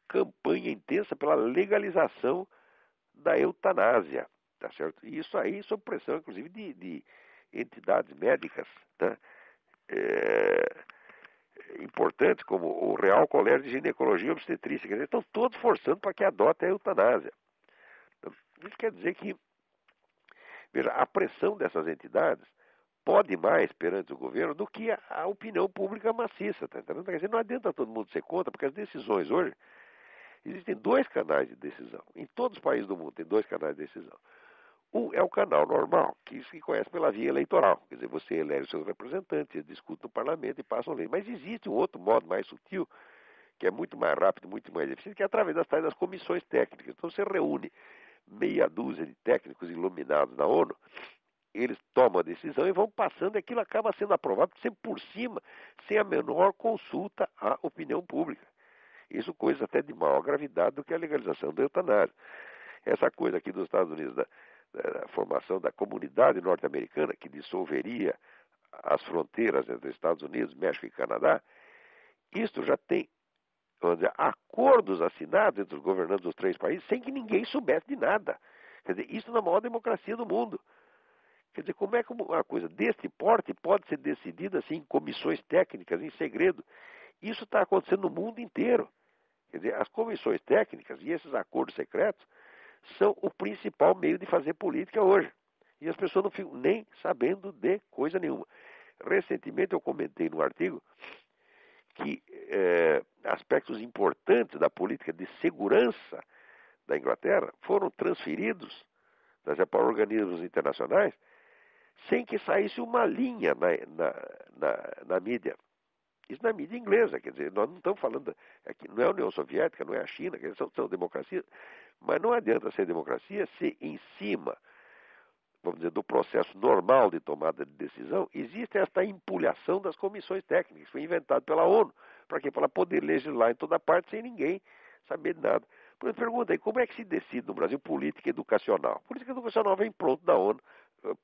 [SPEAKER 2] campanha intensa pela legalização da eutanásia, tá certo? E isso aí sob pressão, inclusive, de entidades médicas, tá? Importantes como o Real Colégio de Ginecologia e Obstetrícia, quer dizer, estão todos forçando para que adote a eutanásia. Então, isso quer dizer que, veja, a pressão dessas entidades pode mais perante o governo do que a opinião pública maciça, tá entendendo? Quer dizer, não adianta todo mundo ser contra, porque as decisões hoje, existem dois canais de decisão. Em todos os países do mundo tem dois canais de decisão. Um é o canal normal, que se conhece pela via eleitoral. Quer dizer, você elege seus representantes, eles discutem no parlamento e passam lei. Mas existe um outro modo mais sutil, que é muito mais rápido, muito mais eficiente, que é através das comissões técnicas. Então você reúne meia dúzia de técnicos iluminados na ONU, eles tomam a decisão e vão passando, e aquilo acaba sendo aprovado sempre por cima, sem a menor consulta à opinião pública. Isso coisa até de maior gravidade do que a legalização da eutanásia. Essa coisa aqui dos Estados Unidos, da formação da comunidade norte-americana, que dissolveria as fronteiras entre Estados Unidos, México e Canadá, isto já tem, vamos dizer, acordos assinados entre os governantes dos três países sem que ninguém soubesse de nada. Quer dizer, isso na maior democracia do mundo. Quer dizer, como é que uma coisa deste porte pode ser decidida assim em comissões técnicas, em segredo? Isso está acontecendo no mundo inteiro. Quer dizer, as comissões técnicas e esses acordos secretos são o principal meio de fazer política hoje. E as pessoas não ficam nem sabendo de coisa nenhuma. Recentemente eu comentei num artigo que aspectos importantes da política de segurança da Inglaterra foram transferidos para organismos internacionais sem que saísse uma linha na mídia. Isso na mídia inglesa, quer dizer, nós não estamos falando, aqui, não é a União Soviética, não é a China, quer dizer, são democracias, mas não adianta ser democracia se em cima, vamos dizer, do processo normal de tomada de decisão, existe esta empulhação das comissões técnicas, foi inventado pela ONU, para quê? Para poder legislar em toda parte sem ninguém saber de nada. Por exemplo, pergunta aí, como é que se decide no Brasil política educacional? Política educacional vem pronto da ONU,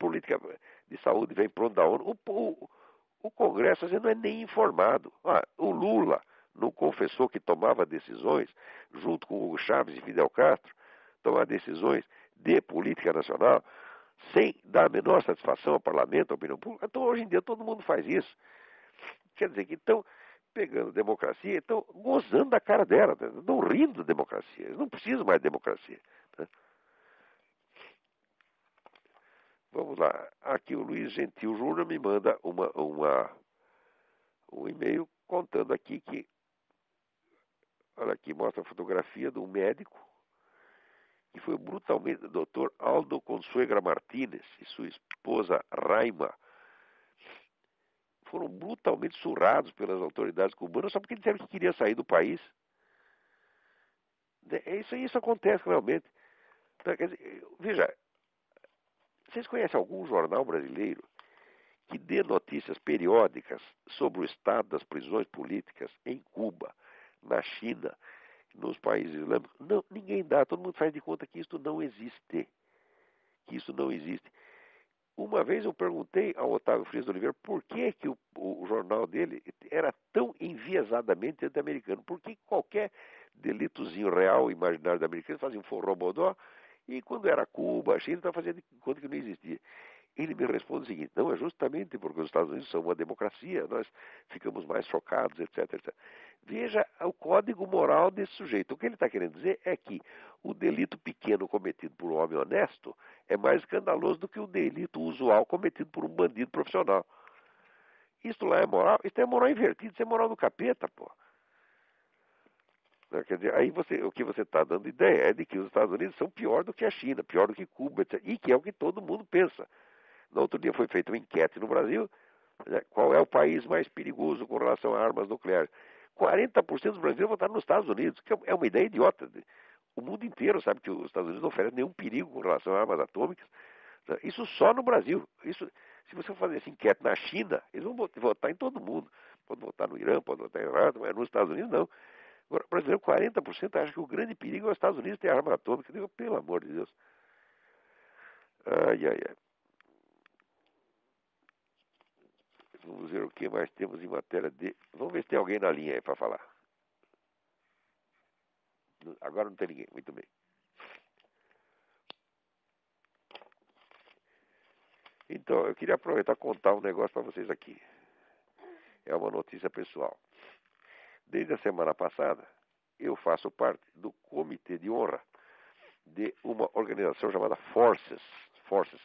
[SPEAKER 2] política de saúde vem pronto da ONU, o Congresso às vezes não é nem informado. O Lula não confessou que tomava decisões, junto com Hugo Chávez e Fidel Castro, tomar decisões de política nacional, sem dar a menor satisfação ao parlamento, à opinião pública? Então, hoje em dia, todo mundo faz isso. Quer dizer que estão pegando democracia e estão gozando da cara dela, né? Estão rindo da democracia. Eles não precisam mais de democracia. Né? Vamos lá. Aqui o Luiz Gentil Júnior me manda um e-mail contando aqui que, olha aqui, mostra a fotografia de um médico que foi brutalmente, o Dr. Aldo Consuegra Martínez e sua esposa Raima, foram brutalmente surrados pelas autoridades cubanas só porque disseram que queria sair do país. Isso acontece realmente. Então, quer dizer, veja, vocês conhecem algum jornal brasileiro que dê notícias periódicas sobre o estado das prisões políticas em Cuba, na China, nos países islâmicos? Não, ninguém dá. Todo mundo faz de conta que isso não existe. Que isso não existe. Uma vez eu perguntei ao Otávio Frias de Oliveira por que o jornal dele era tão enviesadamente anti-americano. Por que qualquer delitozinho real, imaginário da americana, fazia um forrobodó, e quando era Cuba, a China, estava fazendo de conta que não existia. Ele me responde o seguinte: não, é justamente porque os Estados Unidos são uma democracia, nós ficamos mais chocados, etc, etc. Veja o código moral desse sujeito. O que ele está querendo dizer é que o delito pequeno cometido por um homem honesto é mais escandaloso do que o delito usual cometido por um bandido profissional. Isto lá é moral? Isso é moral invertido, isso é moral do capeta, pô. Quer dizer, aí o que você está dando ideia é de que os Estados Unidos são pior do que a China, pior do que Cuba, etc. E que é o que todo mundo pensa. No outro dia foi feita uma enquete no Brasil, né, qual é o país mais perigoso com relação a armas nucleares. 40% dos brasileiros votaram nos Estados Unidos, que é uma ideia idiota. O mundo inteiro sabe que os Estados Unidos não oferecem nenhum perigo com relação a armas atômicas. Né? Isso só no Brasil. Isso, se você fazer essa enquete na China, eles vão votar em todo mundo. Pode votar no Irã, pode votar em Irã, mas nos Estados Unidos não. Agora, o brasileiro, 40% acha que o grande perigo é os Estados Unidos ter arma atômica. Eu digo, pelo amor de Deus. Ai, ai, ai. Vamos ver o que mais temos em matéria de... Vamos ver se tem alguém na linha aí para falar. Agora não tem ninguém. Muito bem. Então, eu queria aproveitar e contar um negócio para vocês aqui. É uma notícia pessoal. Desde a semana passada, eu faço parte do comitê de honra de uma organização chamada Forces, Forces.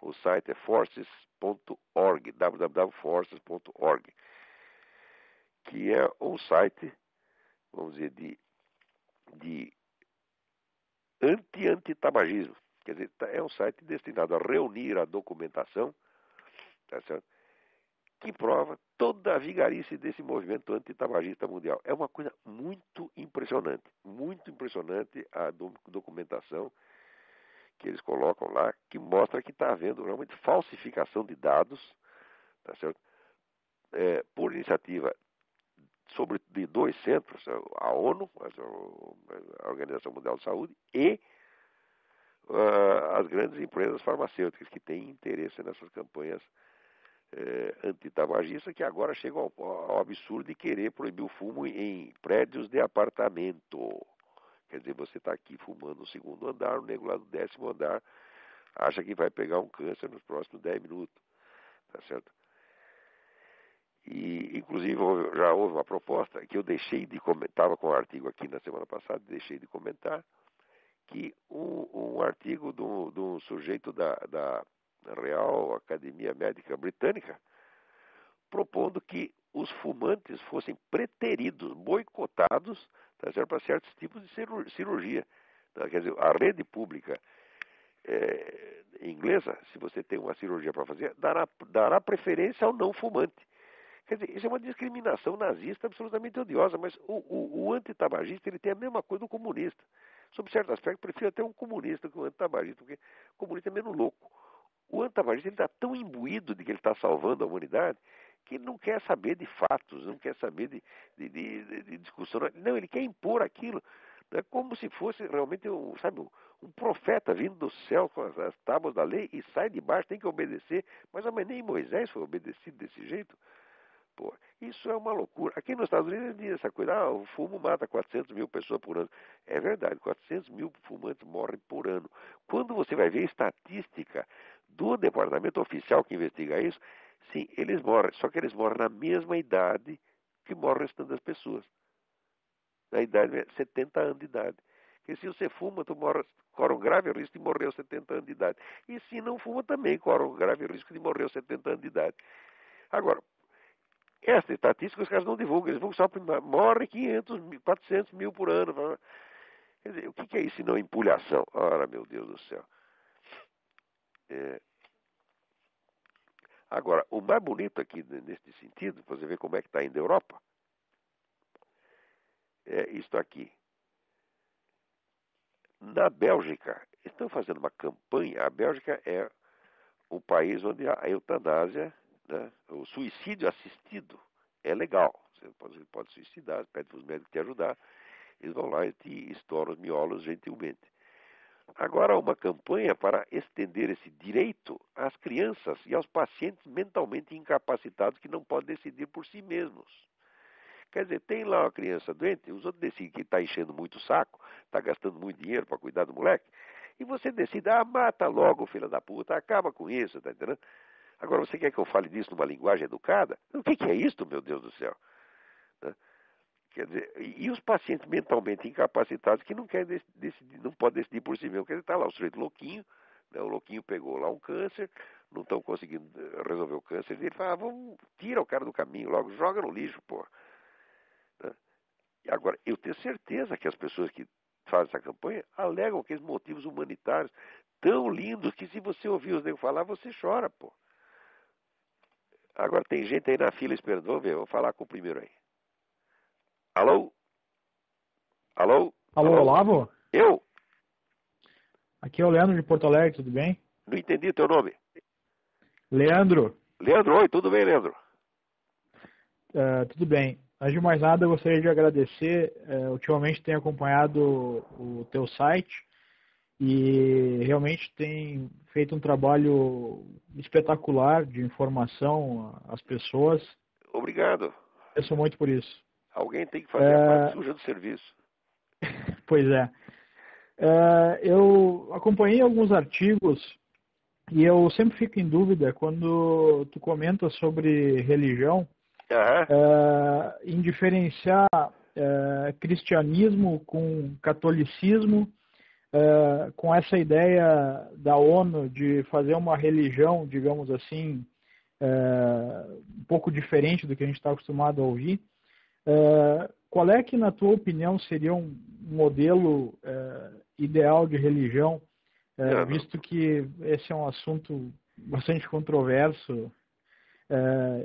[SPEAKER 2] O site é forces.org, www.forces.org, que é um site, vamos dizer, de anti-antitabagismo. Quer dizer, é um site destinado a reunir a documentação, tá certo? Que prova toda a vigarice desse movimento antitabagista mundial. É uma coisa muito impressionante a documentação que eles colocam lá, que mostra que está havendo realmente falsificação de dados, tá certo? Por iniciativa de dois centros, a ONU, a Organização Mundial de Saúde, e as grandes empresas farmacêuticas que têm interesse nessas campanhas antitabagistas, que agora chegam ao absurdo de querer proibir o fumo em prédios de apartamento. Quer dizer, você está aqui fumando no segundo andar, o nego lá do 10º andar acha que vai pegar um câncer nos próximos 10 minutos, tá certo? E, inclusive, já houve uma proposta que eu deixei de comentar, estava com um artigo aqui na semana passada, deixei de comentar, que um artigo de um sujeito da Real Academia Médica Britânica, propondo que os fumantes fossem preteridos, boicotados, tá certo, para certos tipos de cirurgia. Tá? Quer dizer, a rede pública inglesa, se você tem uma cirurgia para fazer, dará preferência ao não fumante. Quer dizer, isso é uma discriminação nazista absolutamente odiosa, mas o antitabagista ele tem a mesma coisa do comunista. Sob certo aspecto, prefiro até um comunista que um antitabagista, porque o comunista é menos louco. O antitabagista está tão imbuído de que ele está salvando a humanidade que ele não quer saber de fatos, não quer saber de discussão. Não, ele quer impor aquilo. É como se fosse realmente um profeta vindo do céu com as tábuas da lei e sai de baixo, tem que obedecer. Mas nem Moisés foi obedecido desse jeito. pô. Isso é uma loucura. Aqui nos Estados Unidos diz essa coisa, o fumo mata 400 mil pessoas por ano. É verdade, 400 mil fumantes morrem por ano. Quando você vai ver a estatística do departamento oficial que investiga isso, sim, eles morrem, só que eles morrem na mesma idade que morre o restante das pessoas. Na idade, 70 anos de idade. Porque se você fuma, tu corre um grave risco de morrer aos 70 anos de idade. E se não fuma, também corre um grave risco de morrer aos 70 anos de idade. Agora, essa estatística os caras não divulgam. Eles vão só morre 500 mil, 400 mil por ano. Quer dizer, o que é isso se não empulhação? Ora, meu Deus do céu. É... Agora, o mais bonito aqui, nesse sentido, você ver como é que está indo a Europa, é isto aqui. Na Bélgica, estão fazendo uma campanha. A Bélgica é o país onde a eutanásia, né, o suicídio assistido é legal. Você pode suicidar, pede para os médicos te ajudar, eles vão lá e te estouram os miolos gentilmente. Agora, uma campanha para estender esse direito às crianças e aos pacientes mentalmente incapacitados que não podem decidir por si mesmos. Quer dizer, tem lá uma criança doente, os outros decidem que está enchendo muito o saco, está gastando muito dinheiro para cuidar do moleque, e você decide, mata logo, filho da puta, acaba com isso, tá entendendo? Agora, você quer que eu fale disso numa linguagem educada? O que é isso, meu Deus do céu? Né? Quer dizer, e os pacientes mentalmente incapacitados que não querem decidir, não podem decidir por si mesmo. Quer dizer, está lá o sujeito louquinho, né? O louquinho pegou lá um câncer, não estão conseguindo resolver o câncer dele, fala, vamos, tira o cara do caminho logo, joga no lixo, pô. Né? E agora, eu tenho certeza que as pessoas que fazem essa campanha alegam aqueles motivos humanitários tão lindos que se você ouvir os negros falar, você chora, pô. Agora tem gente aí na fila esperando, vamos ver, vou falar com o primeiro aí. Alô? Alô?
[SPEAKER 1] Alô,
[SPEAKER 2] Alô?
[SPEAKER 1] Olavo?
[SPEAKER 2] Eu?
[SPEAKER 1] Aqui é o Leandro de Porto Alegre, tudo bem?
[SPEAKER 2] Não entendi teu nome.
[SPEAKER 1] Leandro,
[SPEAKER 2] Leandro, oi, tudo bem, Leandro?
[SPEAKER 1] tudo bem. Antes de mais nada, eu gostaria de agradecer. Ultimamente tenho acompanhado o teu site e realmente tem feito um trabalho espetacular de informação às pessoas.
[SPEAKER 2] Obrigado.
[SPEAKER 1] Eu sou muito por isso.
[SPEAKER 2] Alguém tem que fazer a parte suja do serviço.
[SPEAKER 1] Pois é. Eu acompanhei alguns artigos e eu sempre fico em dúvida quando tu comenta sobre religião,
[SPEAKER 2] Aham.
[SPEAKER 1] em diferenciar cristianismo com catolicismo, com essa ideia da ONU de fazer uma religião, digamos assim, um pouco diferente do que a gente está acostumado a ouvir. Qual é que, na tua opinião, seria um modelo ideal de religião, visto que esse é um assunto bastante controverso?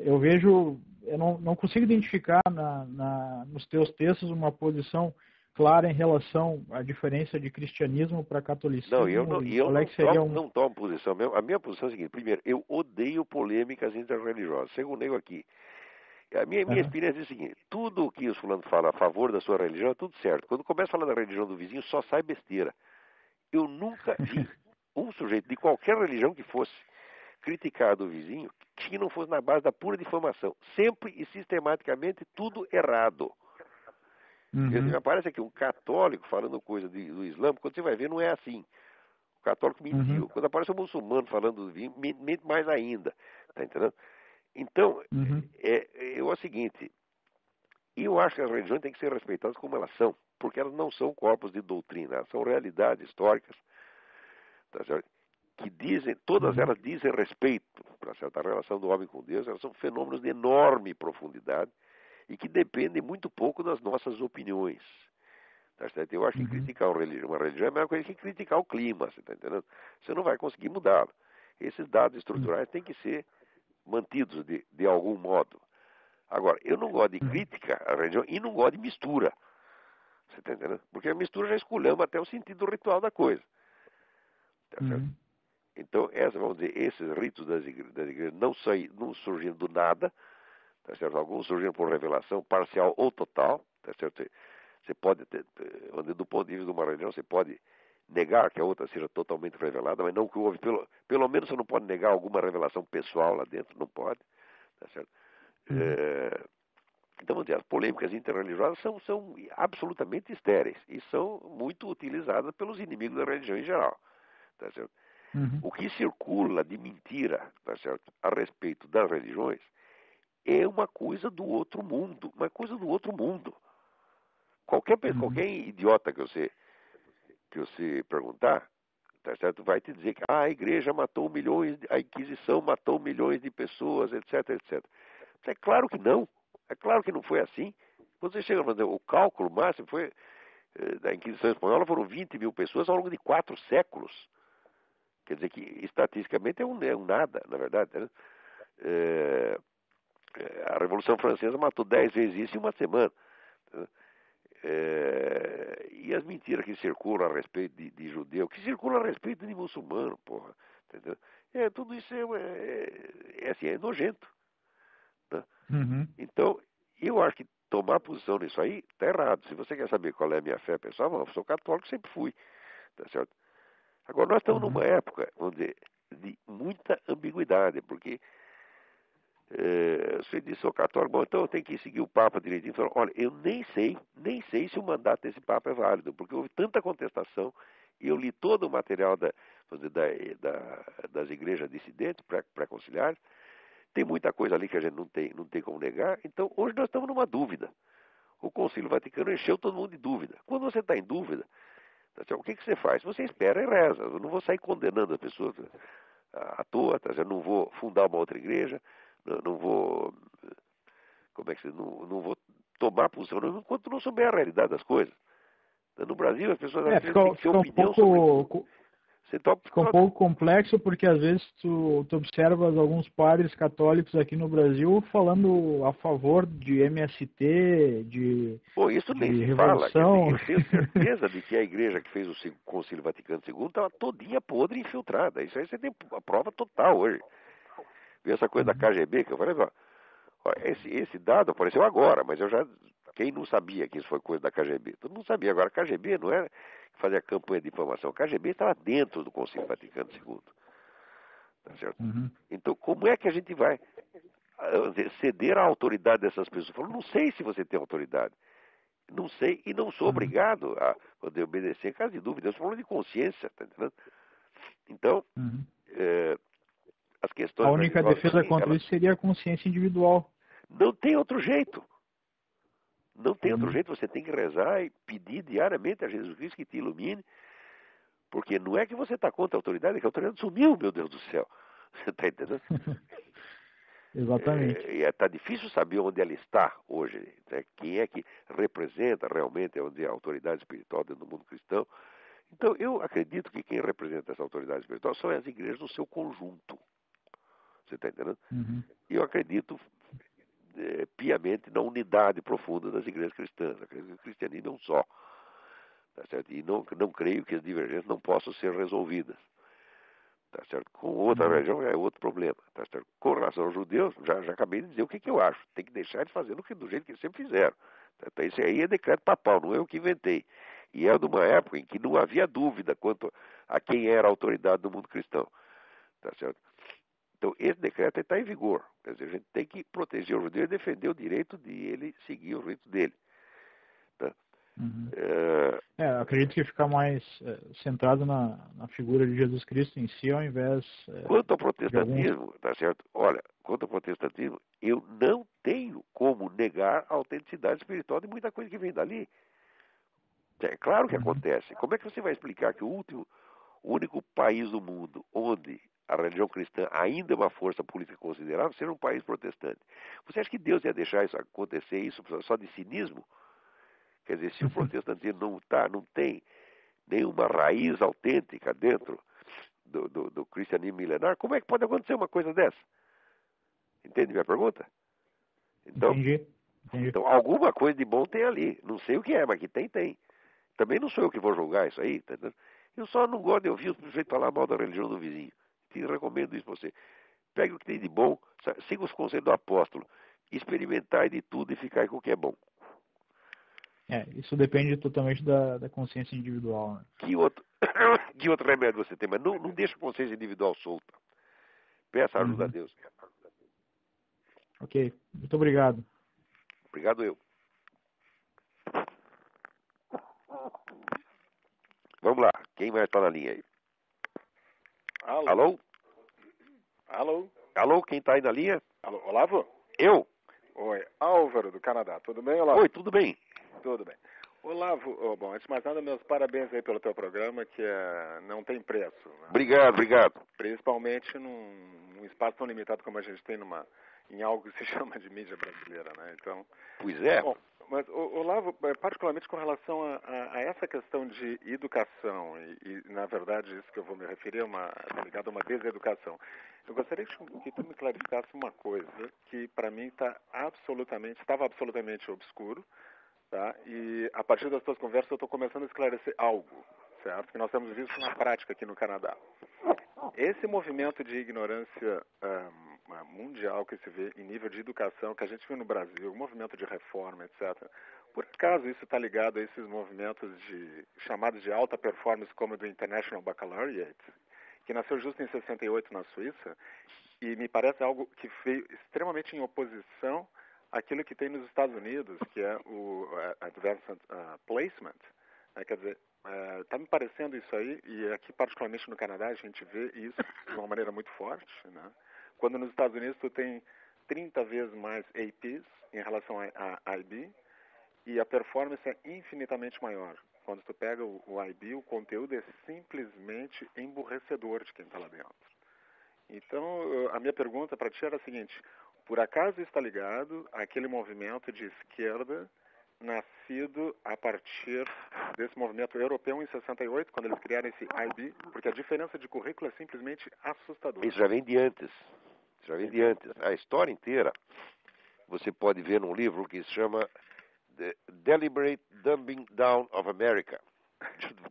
[SPEAKER 1] Eu vejo, eu não consigo identificar nos teus textos uma posição clara em relação à diferença de cristianismo para catolicismo.
[SPEAKER 2] Não, eu
[SPEAKER 1] qual é que seria
[SPEAKER 2] não tomo posição. A minha posição é a seguinte: primeiro, eu odeio polêmicas interreligiosas. Segundo, nego aqui. A minha experiência é a seguinte: tudo o que os fulanos falam a favor da sua religião é tudo certo. Quando começa a falar da religião do vizinho, só sai besteira. Eu nunca vi um sujeito de qualquer religião que fosse criticar do vizinho que não fosse na base da pura difamação. Sempre e sistematicamente tudo errado. Me parece que um católico falando coisa do Islã, quando você vai ver, não é assim. O católico mentiu. Quando aparece um muçulmano falando do vinho, mente mais ainda. Tá entendendo? Então, é o seguinte, eu acho que as religiões têm que ser respeitadas como elas são, porque elas não são corpos de doutrina, elas são realidades históricas, tá certo? Que dizem, todas elas dizem respeito para certa relação do homem com Deus, elas são fenômenos de enorme profundidade e que dependem muito pouco das nossas opiniões. Tá certo? Eu acho que criticar uma religião é a mesma coisa que criticar o clima, você está entendendo? Você não vai conseguir mudá-lo. Esses dados estruturais têm que ser mantidos de algum modo. Agora, eu não gosto de crítica à religião e não gosto de mistura. Você está entendendo? Porque a mistura já esculhamba até o sentido ritual da coisa. Tá certo? Então, vamos dizer, esses ritos das igrejas não surgiram do nada, tá certo? Alguns surgiram por revelação parcial ou total, tá certo? Você pode ter, do ponto de vista de uma religião, você pode negar que a outra seja totalmente revelada, mas não que houve, pelo menos você não pode negar alguma revelação pessoal lá dentro, não pode, tá certo? Então, vamos dizer, as polêmicas interreligiosas são absolutamente estéreis e são muito utilizadas pelos inimigos da religião em geral. Tá certo? O que circula de mentira, tá certo, a respeito das religiões é uma coisa do outro mundo, uma coisa do outro mundo. Qualquer idiota que você perguntar, tá certo, vai te dizer que a igreja matou milhões, a Inquisição matou milhões de pessoas, etc, etc. É claro que não. É claro que não foi assim. Quando você chega a fazer o cálculo máximo, foi da Inquisição Espanhola foram 20 mil pessoas ao longo de 4 séculos. Quer dizer que, estatisticamente, é um nada, na verdade. Né? A Revolução Francesa matou 10 vezes isso em uma semana. E as mentiras que circulam a respeito de judeu, que circulam a respeito de muçulmano, porra. Entendeu? Tudo isso é nojento. Né? Então, eu acho que tomar posição nisso aí está errado. Se você quer saber qual é a minha fé pessoal, eu sou católico, sempre fui. Tá certo? Agora, nós estamos numa época, vamos dizer, de muita ambiguidade, porque você disse, sou católico, bom, então eu tenho que seguir o Papa direitinho. Falou, olha, eu nem sei se o mandato desse Papa é válido, porque houve tanta contestação, e eu li todo o material das igrejas dissidentes, pré-conciliares, tem muita coisa ali que a gente não tem como negar, então hoje nós estamos numa dúvida. O Concílio Vaticano encheu todo mundo de dúvida. Quando você está em dúvida, o que você faz? Você espera e reza. Eu não vou sair condenando as pessoas à toa, eu não vou fundar uma outra igreja, não vou, não vou tomar posição enquanto não souber a realidade das coisas. No Brasil, as pessoas às vezes têm que ter opinião sobre tudo.
[SPEAKER 1] Fica um pouco complexo porque às vezes tu observas alguns padres católicos aqui no Brasil falando a favor de MST,
[SPEAKER 2] Bom, isso nem se
[SPEAKER 1] revolução.
[SPEAKER 2] Fala. Eu tenho certeza de que a igreja que fez o Concílio Vaticano II estava todinha podre e infiltrada. Isso aí você tem a prova total hoje. Viu essa coisa da KGB que eu falei, esse dado apareceu agora, mas quem não sabia que isso foi coisa da KGB? Todo mundo sabia. Agora, a KGB não era fazer a campanha de difamação. A KGB estava dentro do Concílio Vaticano II. Tá certo? Então, como é que a gente vai ceder à autoridade dessas pessoas? Eu falo, não sei se você tem autoridade. Não sei e não sou obrigado a poder obedecer. Em caso de dúvida, eu estou falando de consciência. Tá entendendo? Então, as questões...
[SPEAKER 1] A única defesa contra isso seria a consciência individual.
[SPEAKER 2] Não tem outro jeito. Não tem outro jeito, você tem que rezar e pedir diariamente a Jesus Cristo que te ilumine, porque não é que você está contra a autoridade, é que a autoridade sumiu, meu Deus do céu. Você está entendendo?
[SPEAKER 1] Exatamente.
[SPEAKER 2] Está difícil saber onde ela está hoje. Né? Quem é que representa realmente a autoridade espiritual dentro do mundo cristão. Então, eu acredito que quem representa essa autoridade espiritual são as igrejas no seu conjunto. Você está entendendo? E eu acredito piamente na unidade profunda das igrejas cristãs. Acredito que o cristianismo é um só. Tá certo? E não creio que as divergências não possam ser resolvidas. Tá certo? Com outra religião é outro problema. Tá certo? Com relação aos judeus, já acabei de dizer o que eu acho. Tem que deixar eles fazendo do jeito que eles sempre fizeram. Tá? Isso aí é decreto papal, não é eu que inventei. E é de uma época em que não havia dúvida quanto a quem era a autoridade do mundo cristão. Tá certo? Então, esse decreto está em vigor. Quer dizer, a gente tem que proteger o judeu e defender o direito de ele seguir o rito dele. Tá?
[SPEAKER 1] Acredito que fica mais centrado na figura de Jesus Cristo em si, ao invés...
[SPEAKER 2] Quanto ao protestantismo, tá certo? Olha, quanto ao protestantismo, eu não tenho como negar a autenticidade espiritual de muita coisa que vem dali. É claro que acontece. Como é que você vai explicar que o único país do mundo onde a religião cristã ainda é uma força política considerável seja um país protestante? Você acha que Deus ia deixar isso acontecer, isso só de cinismo? Quer dizer, se o protestantismo não tem nenhuma raiz autêntica dentro do cristianismo milenar, como é que pode acontecer uma coisa dessa? Entende minha pergunta?
[SPEAKER 1] Entendi.
[SPEAKER 2] Então, alguma coisa de bom tem ali. Não sei o que é, mas que tem. Também não sou eu que vou julgar isso aí, tá entendendo? Eu só não gosto de ouvir o sujeito falar mal da religião do vizinho. Te recomendo isso pra você. Pegue o que tem de bom, siga os conselhos do apóstolo, experimentar de tudo e ficar com o que é bom.
[SPEAKER 1] Isso depende totalmente da consciência individual. Né?
[SPEAKER 2] Que outro remédio você tem? Mas não deixa a consciência individual solta. Peça ajuda a Deus.
[SPEAKER 1] Ok, muito obrigado.
[SPEAKER 2] Obrigado eu. Vamos lá, quem vai estar na linha aí?
[SPEAKER 3] Alô?
[SPEAKER 2] Alô?
[SPEAKER 3] Alô?
[SPEAKER 2] Alô, quem está aí na linha?
[SPEAKER 3] Alô, Olavo?
[SPEAKER 2] Eu?
[SPEAKER 3] Oi, Álvaro, do Canadá. Tudo bem, Olavo?
[SPEAKER 2] Oi, tudo bem?
[SPEAKER 3] Tudo bem. Olavo, bom, antes de mais nada, meus parabéns aí pelo teu programa, que não tem preço. Né?
[SPEAKER 2] Obrigado, obrigado.
[SPEAKER 3] Principalmente num espaço tão limitado como a gente tem em algo que se chama de mídia brasileira, né? Então,
[SPEAKER 2] Pois é.
[SPEAKER 3] bom, mas, Olavo, particularmente com relação a essa questão de educação, na verdade isso que eu vou me referir é ligado a uma deseducação. Eu gostaria que tu me clarificasse uma coisa que para mim estava absolutamente obscuro, tá? E a partir das tuas conversas eu estou começando a esclarecer algo, certo? Que nós temos visto na prática aqui no Canadá. Esse movimento de ignorância mundial que se vê em nível de educação, que a gente viu no Brasil, o movimento de reforma, etc. Por acaso isso está ligado a esses movimentos chamados de alta performance, como o do International Baccalaureate, que nasceu justo em 68 na Suíça, e me parece algo que veio extremamente em oposição àquilo que tem nos Estados Unidos, que é o Advanced Placement. Quer dizer, está me parecendo isso aí, e aqui particularmente no Canadá a gente vê isso de uma maneira muito forte, né? Quando nos Estados Unidos tu tem 30 vezes mais APs em relação a IB, e a performance é infinitamente maior. Quando tu pega o IB, o conteúdo é simplesmente emburrecedor de quem está lá dentro. Então, a minha pergunta para ti era a seguinte: por acaso está ligado àquele movimento de esquerda nascido a partir desse movimento europeu em 68, quando eles criaram esse IB? Porque a diferença de currículo é simplesmente assustadora.
[SPEAKER 2] Isso já vem de antes. Já vem de antes. A história inteira você pode ver num livro que se chama The Deliberate Dumbing Down of America.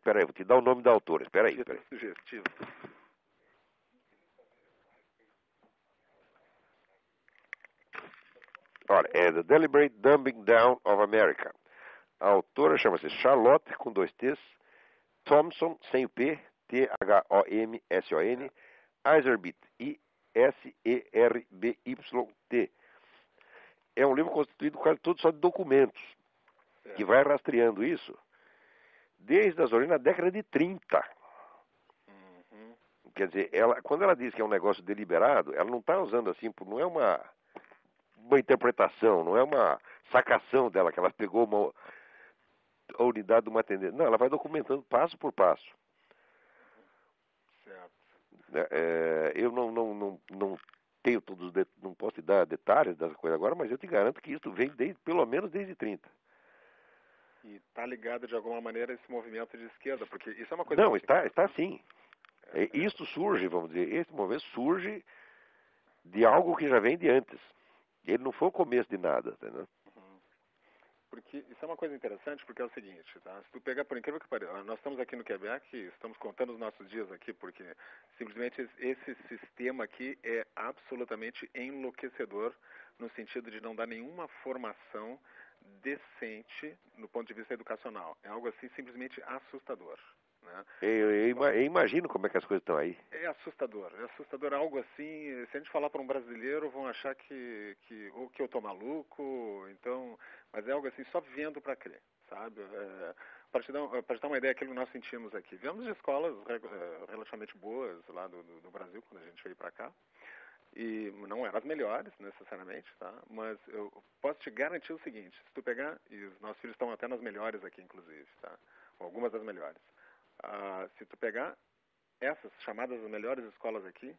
[SPEAKER 2] Peraí, vou te dar o nome da autora. Peraí.
[SPEAKER 3] Sugestivo.
[SPEAKER 2] Olha, é The Deliberate Dumbing Down of America. A autora chama-se Charlotte, com 2 T's, Thompson, sem o P, Thomson, Iserbyt, Iserbyt. É um livro constituído quase todo só de documentos, que vai rastreando isso desde as origens da década de 30.
[SPEAKER 3] Uhum.
[SPEAKER 2] Quer dizer, quando ela diz que é um negócio deliberado, ela não está usando assim, não é uma interpretação, não é uma sacação dela, que ela pegou a unidade de uma tendência. Não, ela vai documentando passo por passo.
[SPEAKER 3] Certo.
[SPEAKER 2] Eu não tenho todos não posso te dar detalhes dessa coisa agora, mas eu te garanto que isso vem pelo menos desde 30.
[SPEAKER 3] E está ligado de alguma maneira a esse movimento de esquerda, porque isso é uma coisa...
[SPEAKER 2] Não, está sim. Isso surge, vamos dizer, esse movimento surge de algo que já vem de antes. Ele não foi o começo de nada, entendeu?
[SPEAKER 3] Porque isso é uma coisa interessante, porque é o seguinte, tá? Se tu pegar, por incrível que pareça, nós estamos aqui no Quebec, estamos contando os nossos dias aqui, porque simplesmente esse sistema aqui é absolutamente enlouquecedor, no sentido de não dar nenhuma formação decente no ponto de vista educacional. É algo assim simplesmente assustador. Né?
[SPEAKER 2] Eu imagino como é que as coisas estão aí.
[SPEAKER 3] É assustador algo assim. Se a gente falar para um brasileiro, vão achar que eu tô maluco. Então, mas é algo assim, só vendo para crer, sabe? Para te dar uma ideia daquilo que nós sentimos aqui. Viemos de escolas relativamente boas lá do Brasil quando a gente veio para cá. E não eram as melhores, necessariamente, tá? Mas eu posso te garantir o seguinte: se tu pegar, e os nossos filhos estão até nas melhores aqui, inclusive, tá? Algumas das melhores. Se tu pegar essas chamadas as melhores escolas aqui,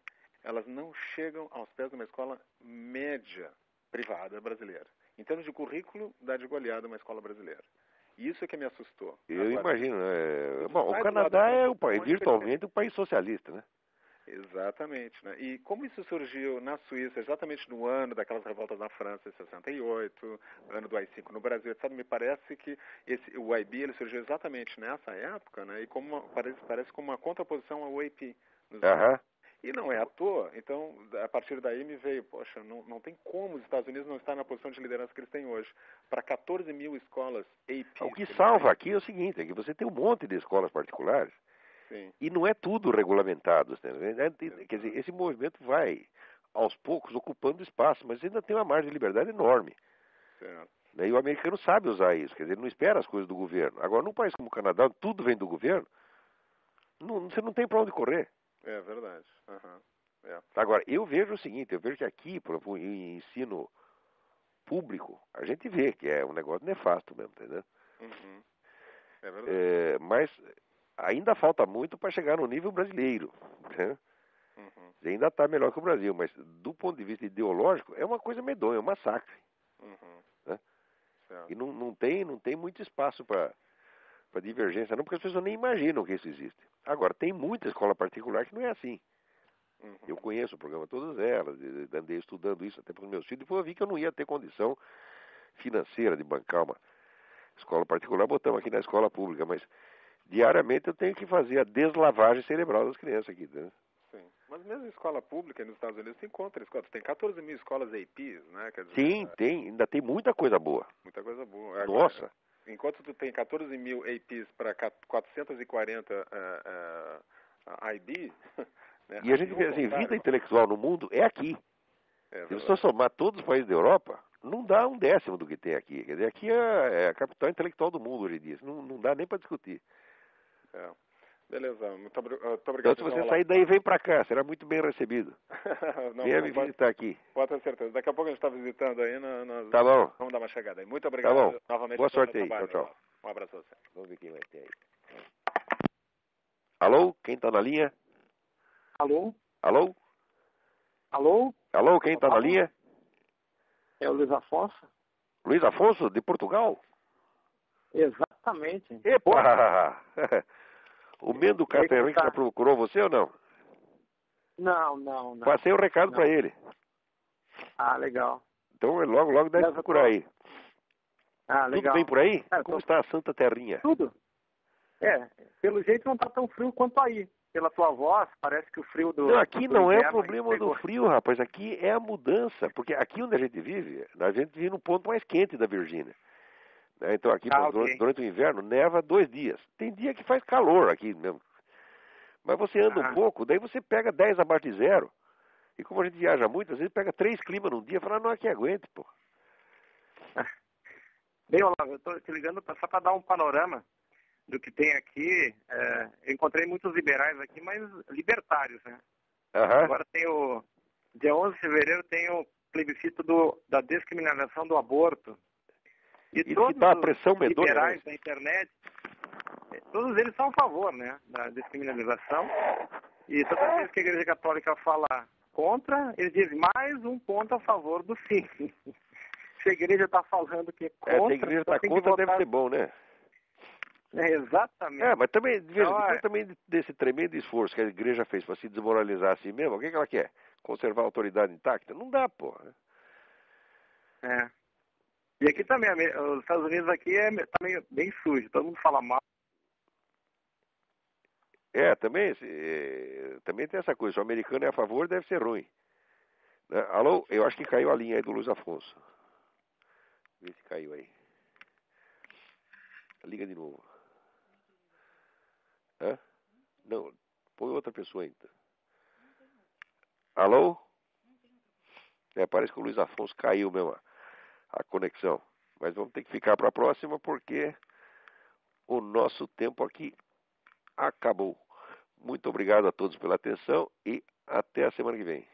[SPEAKER 3] elas não chegam aos pés de uma escola média privada brasileira. Em termos de currículo, dá de goleada uma escola brasileira. E isso é que me assustou.
[SPEAKER 2] Eu imagino. Bom, o
[SPEAKER 3] sai do
[SPEAKER 2] Canadá
[SPEAKER 3] lado
[SPEAKER 2] é
[SPEAKER 3] onde
[SPEAKER 2] virtualmente um país socialista, né?
[SPEAKER 3] Exatamente, né? E como isso surgiu na Suíça, exatamente no ano daquelas revoltas na França, em 68, ano do AI-5 no Brasil, etc., me parece que o IB ele surgiu exatamente nessa época, né? E parece como uma contraposição ao AP. E não é à toa. Então, a partir daí me veio, poxa, não tem como os Estados Unidos não estar na posição de liderança que eles têm hoje. Para 14 mil escolas AP.
[SPEAKER 2] O que salva aqui é o seguinte, é que você tem um monte de escolas particulares.
[SPEAKER 3] Sim.
[SPEAKER 2] E não é tudo regulamentado. Quer dizer, esse movimento vai aos poucos, ocupando espaço, mas ainda tem uma margem de liberdade enorme.
[SPEAKER 3] Certo.
[SPEAKER 2] E o americano sabe usar isso, quer dizer, ele não espera as coisas do governo. Agora, num país como o Canadá, tudo vem do governo, você não tem para onde correr.
[SPEAKER 3] É verdade. Uhum. É.
[SPEAKER 2] Agora, eu vejo o seguinte, eu vejo que aqui, por exemplo, em ensino público, a gente vê que é um negócio nefasto mesmo, entendeu?
[SPEAKER 3] Uhum. É verdade.
[SPEAKER 2] Mas ainda falta muito para chegar no nível brasileiro, né?
[SPEAKER 3] Uhum.
[SPEAKER 2] Ainda está melhor que o Brasil, mas do ponto de vista ideológico, é uma coisa medonha, é um massacre.
[SPEAKER 3] Uhum.
[SPEAKER 2] Né?
[SPEAKER 3] Certo.
[SPEAKER 2] E não tem muito espaço para divergência, não, porque as pessoas nem imaginam que isso existe. Agora, tem muita escola particular que não é assim.
[SPEAKER 3] Uhum.
[SPEAKER 2] Eu conheço o programa, todas elas, andei estudando isso até para os meus filhos, depois eu vi que eu não ia ter condição financeira de bancar uma escola particular, botamos aqui na escola pública, mas diariamente eu tenho que fazer a deslavagem cerebral das crianças aqui, né?
[SPEAKER 3] Sim. Mas mesmo em escola pública nos Estados Unidos, você encontra escolas. Tem 14 mil escolas APs, né? Quer dizer,
[SPEAKER 2] Sim, ainda tem muita coisa boa.
[SPEAKER 3] muita coisa boa. Agora,
[SPEAKER 2] Nossa!
[SPEAKER 3] enquanto tu tem 14 mil APs para 440 IB, né,
[SPEAKER 2] E a gente vê assim, vida intelectual no mundo é aqui. Se você somar todos os países da Europa, não dá um décimo do que tem aqui. Quer dizer, aqui é a capital intelectual do mundo hoje em dia. Não dá nem para discutir.
[SPEAKER 3] É. Beleza, muito obrigado.
[SPEAKER 2] Então, se você sair daí, vem para cá. Será muito bem recebido. Venha me visitar aqui.
[SPEAKER 3] Pode ter certeza. Daqui a pouco a gente está visitando aí.
[SPEAKER 2] Tá bom.
[SPEAKER 3] Vamos dar uma chegada aí. Muito obrigado.
[SPEAKER 2] Tá bom.
[SPEAKER 3] Novamente.
[SPEAKER 2] Boa sorte aí. Tchau, tchau.
[SPEAKER 3] Um abraço a você.
[SPEAKER 2] Vamos ver quem vai ter aí. Alô? Quem está na linha?
[SPEAKER 4] Alô?
[SPEAKER 2] Alô?
[SPEAKER 4] Alô?
[SPEAKER 2] Alô? Quem está na linha?
[SPEAKER 4] É o Luiz Afonso?
[SPEAKER 2] Luiz Afonso, de Portugal?
[SPEAKER 4] Exatamente.
[SPEAKER 2] Epa! O Mendo Catarina já procurou você ou não?
[SPEAKER 4] Não.
[SPEAKER 2] Passei o recado para ele.
[SPEAKER 4] Ah, legal.
[SPEAKER 2] Então logo deve procurar aí.
[SPEAKER 4] Ah, legal.
[SPEAKER 2] Tudo bem por aí? Como está a Santa Terrinha?
[SPEAKER 4] Tudo. Pelo jeito não está tão frio quanto aí. Pela tua voz, parece que o frio do...
[SPEAKER 2] Não, aqui
[SPEAKER 4] do
[SPEAKER 2] não é o
[SPEAKER 4] inverno
[SPEAKER 2] problema do frio, rapaz. Aqui é a mudança. Porque aqui onde a gente vive no ponto mais quente da Virgínia. Então aqui, durante o inverno, neva 2 dias. Tem dia que faz calor aqui mesmo. Mas você anda um pouco, daí você pega 10 abaixo de zero. E como a gente viaja muito, às vezes pega 3 climas num dia e fala, não, aqui aguente, pô.
[SPEAKER 4] Bem, Olavo, eu estou te ligando só para dar um panorama do que tem aqui. Eu encontrei muitos liberais aqui, mas libertários, né? Agora tem dia 11 de fevereiro tem o plebiscito da descriminalização do aborto. E todos
[SPEAKER 2] tá a pressão
[SPEAKER 4] os liberais
[SPEAKER 2] da
[SPEAKER 4] internet, todos eles são a favor, né, da descriminalização. E todas vezes que a Igreja Católica fala contra, eles dizem mais um ponto a favor do sim. Se a Igreja está falando que é contra...
[SPEAKER 2] se a Igreja está contra, deve ser bom, né?
[SPEAKER 4] Exatamente.
[SPEAKER 2] Mas também, depois também desse tremendo esforço que a Igreja fez para se desmoralizar assim mesmo, o que ela quer? Conservar a autoridade intacta? Não dá, pô.
[SPEAKER 4] E aqui também, os Estados Unidos aqui tá meio bem sujo, todo mundo fala mal.
[SPEAKER 2] Também tem essa coisa, se o americano é a favor, deve ser ruim. Alô? Eu acho que caiu a linha aí do Luiz Afonso. Vê se caiu aí. Liga de novo. Não, põe outra pessoa ainda. Alô? Parece que o Luiz Afonso caiu mesmo a conexão. Mas vamos ter que ficar para a próxima porque o nosso tempo aqui acabou. Muito obrigado a todos pela atenção e até a semana que vem.